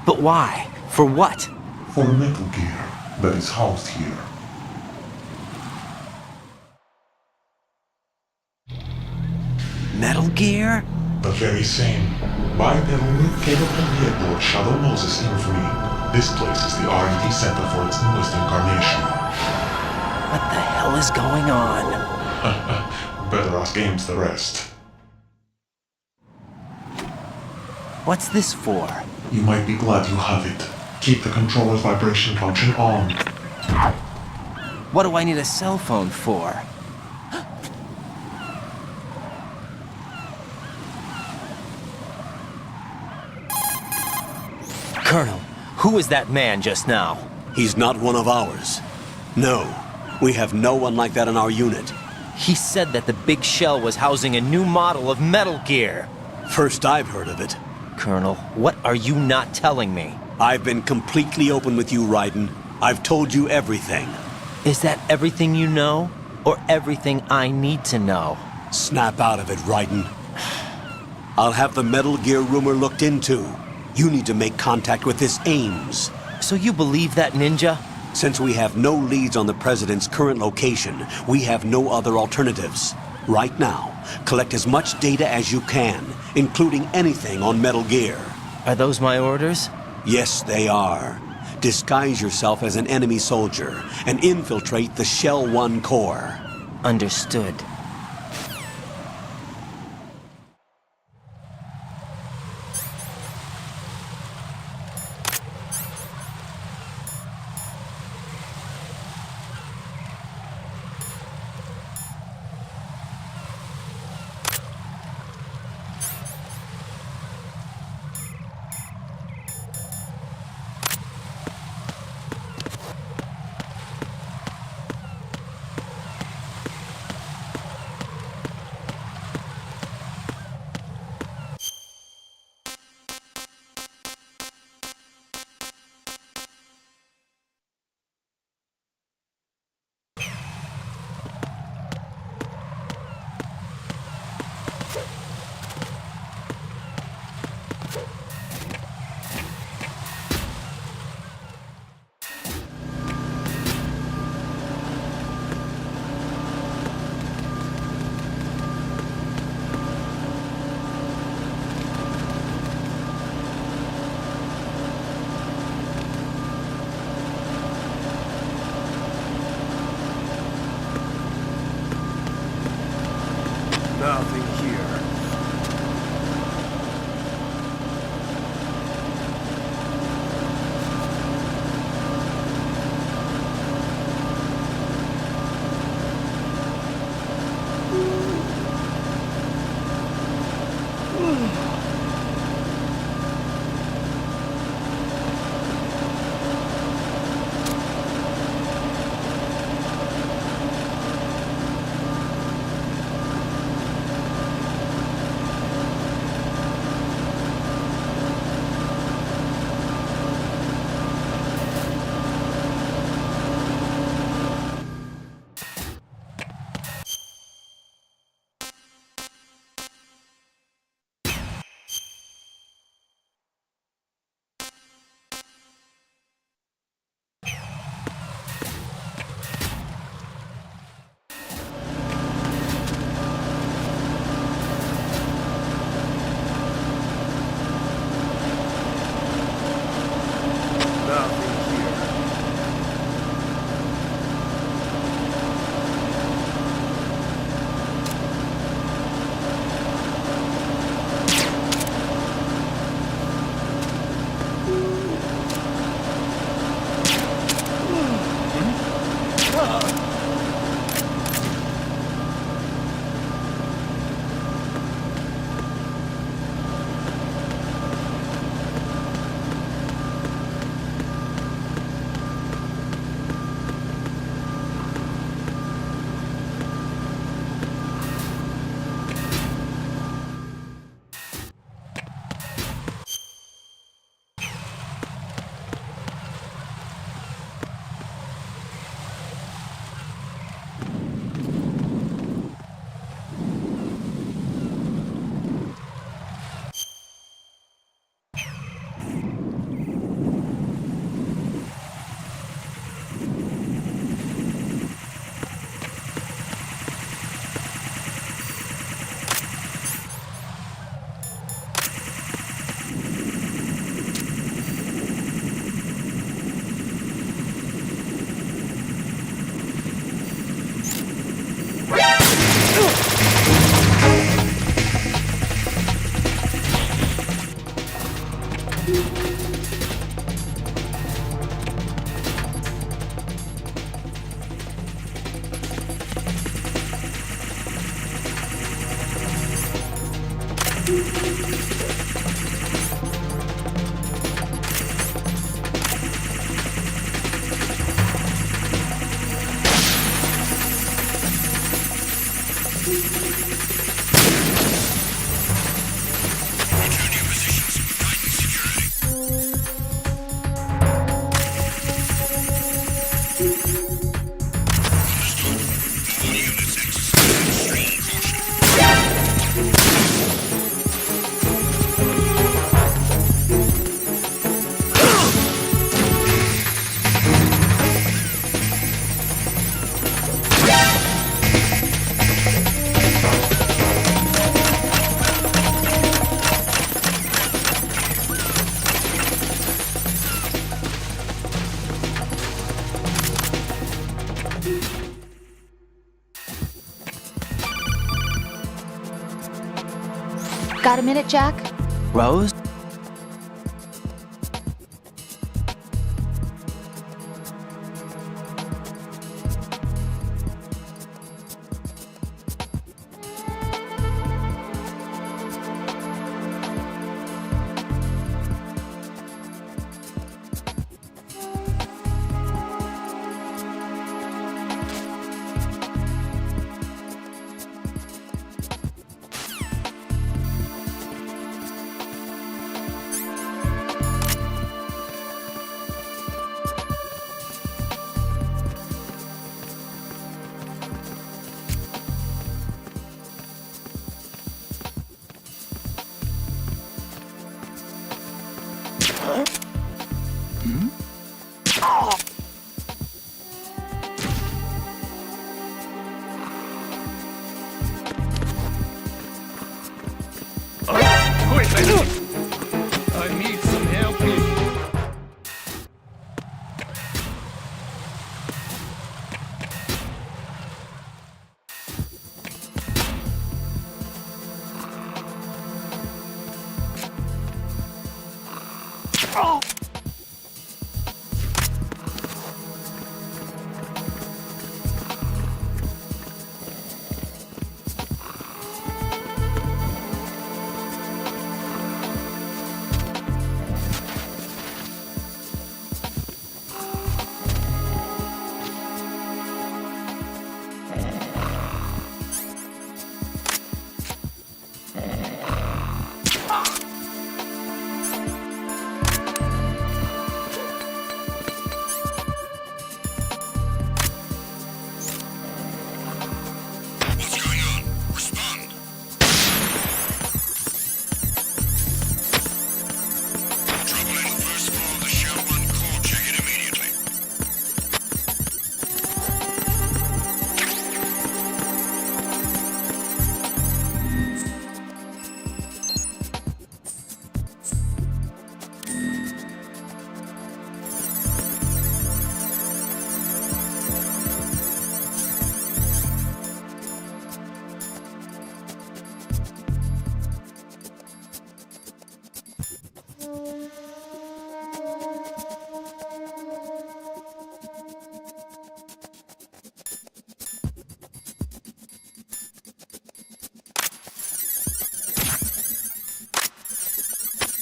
But why? For what? For Metal Gear that is housed here. Metal Gear? The very same. Bipedal nuke capable vehicle Shadow Moses Infamy. This place is the R&D center for its newest incarnation. What the hell is going on? Better ask Ames the rest. What's this for? You might be glad you have it. Keep the controller's vibration function on. What do I need a cell phone for? Colonel, who was that man just now? He's not one of ours. No, we have no one like that in our unit. He said that the big shell was housing a new model of Metal Gear. First I've heard of it. Colonel, what are you not telling me? I've been completely open with you, Raiden. I've told you everything. Is that everything you know? Or everything I need to know? Snap out of it, Raiden. I'll have the Metal Gear rumor looked into. You need to make contact with this Ames. So you believe that ninja? Since we have no leads on the President's current location, we have no other alternatives. Right now, collect as much data as you can, including anything on Metal Gear. Are those my orders? Yes, they are. Disguise yourself as an enemy soldier and infiltrate the Shell 1 core. Understood. Got a minute, Jack? Rose? I need some help here.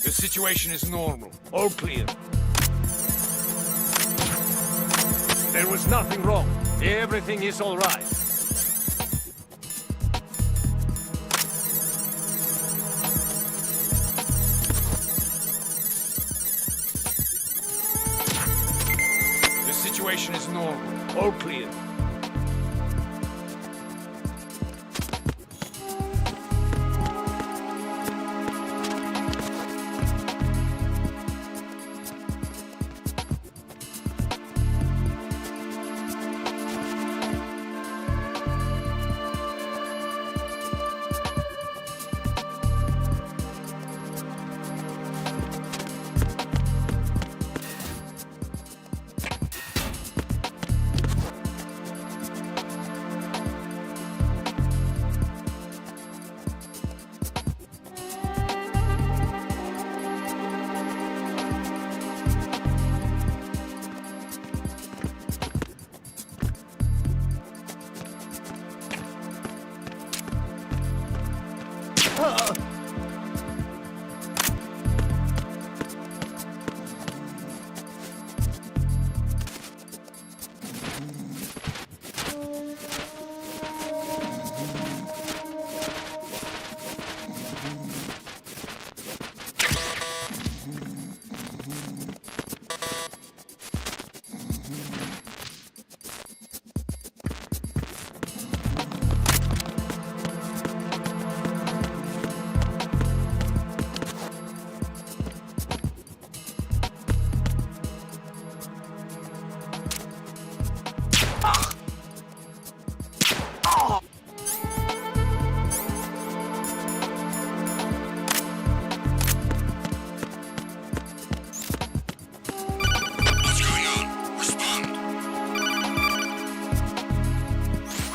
The situation is normal. All clear. There was nothing wrong. Everything is all right. The situation is normal. All clear.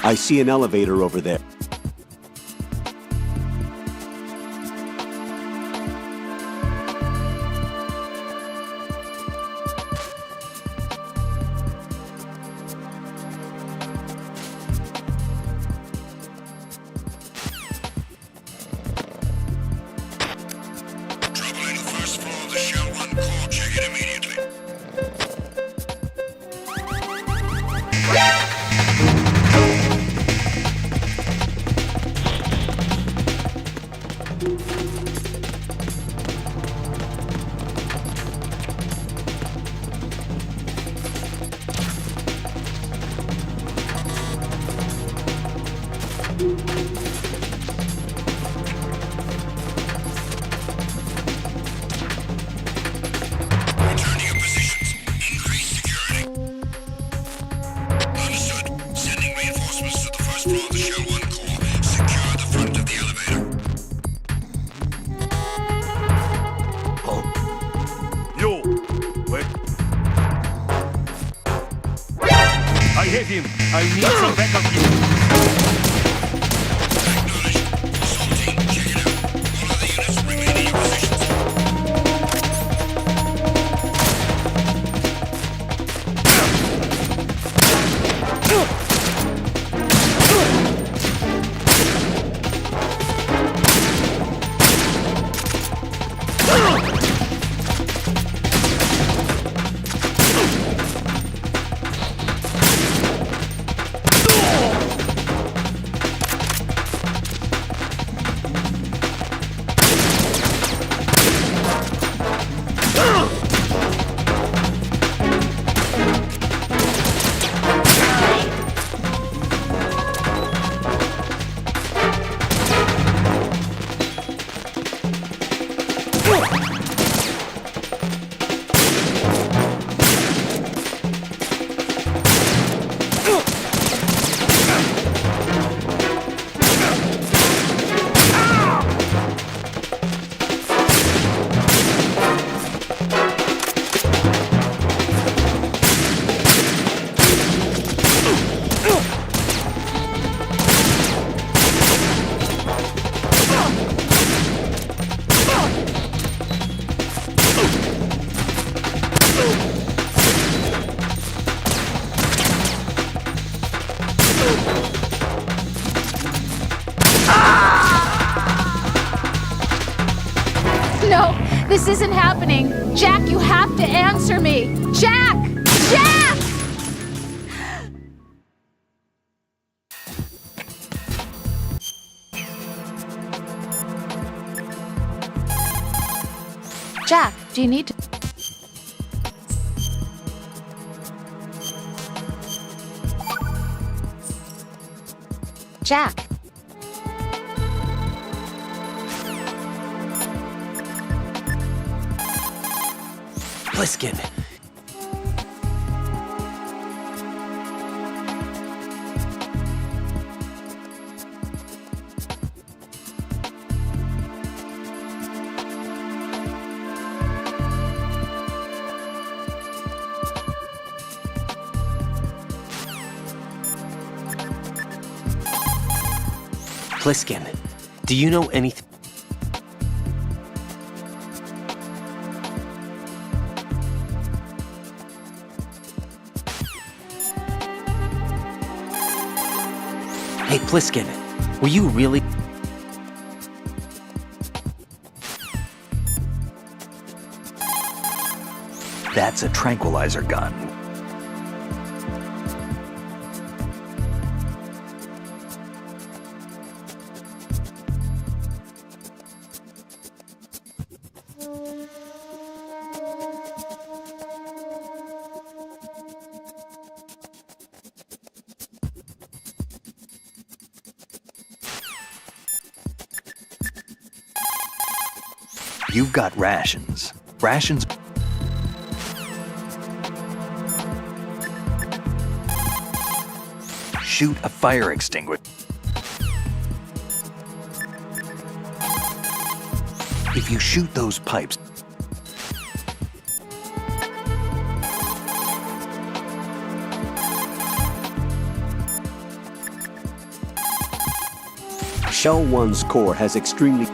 I see an elevator over there. Trouble in the first floor of the Shell 1 core. Check it immediately. Return to your positions. Increase security. Understood. Sending reinforcements to the first floor of the Shell 1 core. Secure the front of the elevator. Yo! Wait. I hit him. I need some backup here. Acknowledged. Assault team, check it out. All other units remain in your positions. No, this isn't happening. Jack, you have to answer me. Jack! Jack! Jack, do you need to... Jack. Pliskin. Pliskin, do you know anything? Hey, Pliskin, were you really... That's a tranquilizer gun. You've got rations. Rations... Shoot a fire extinguisher. If you shoot those pipes... Shell 1's core has extremely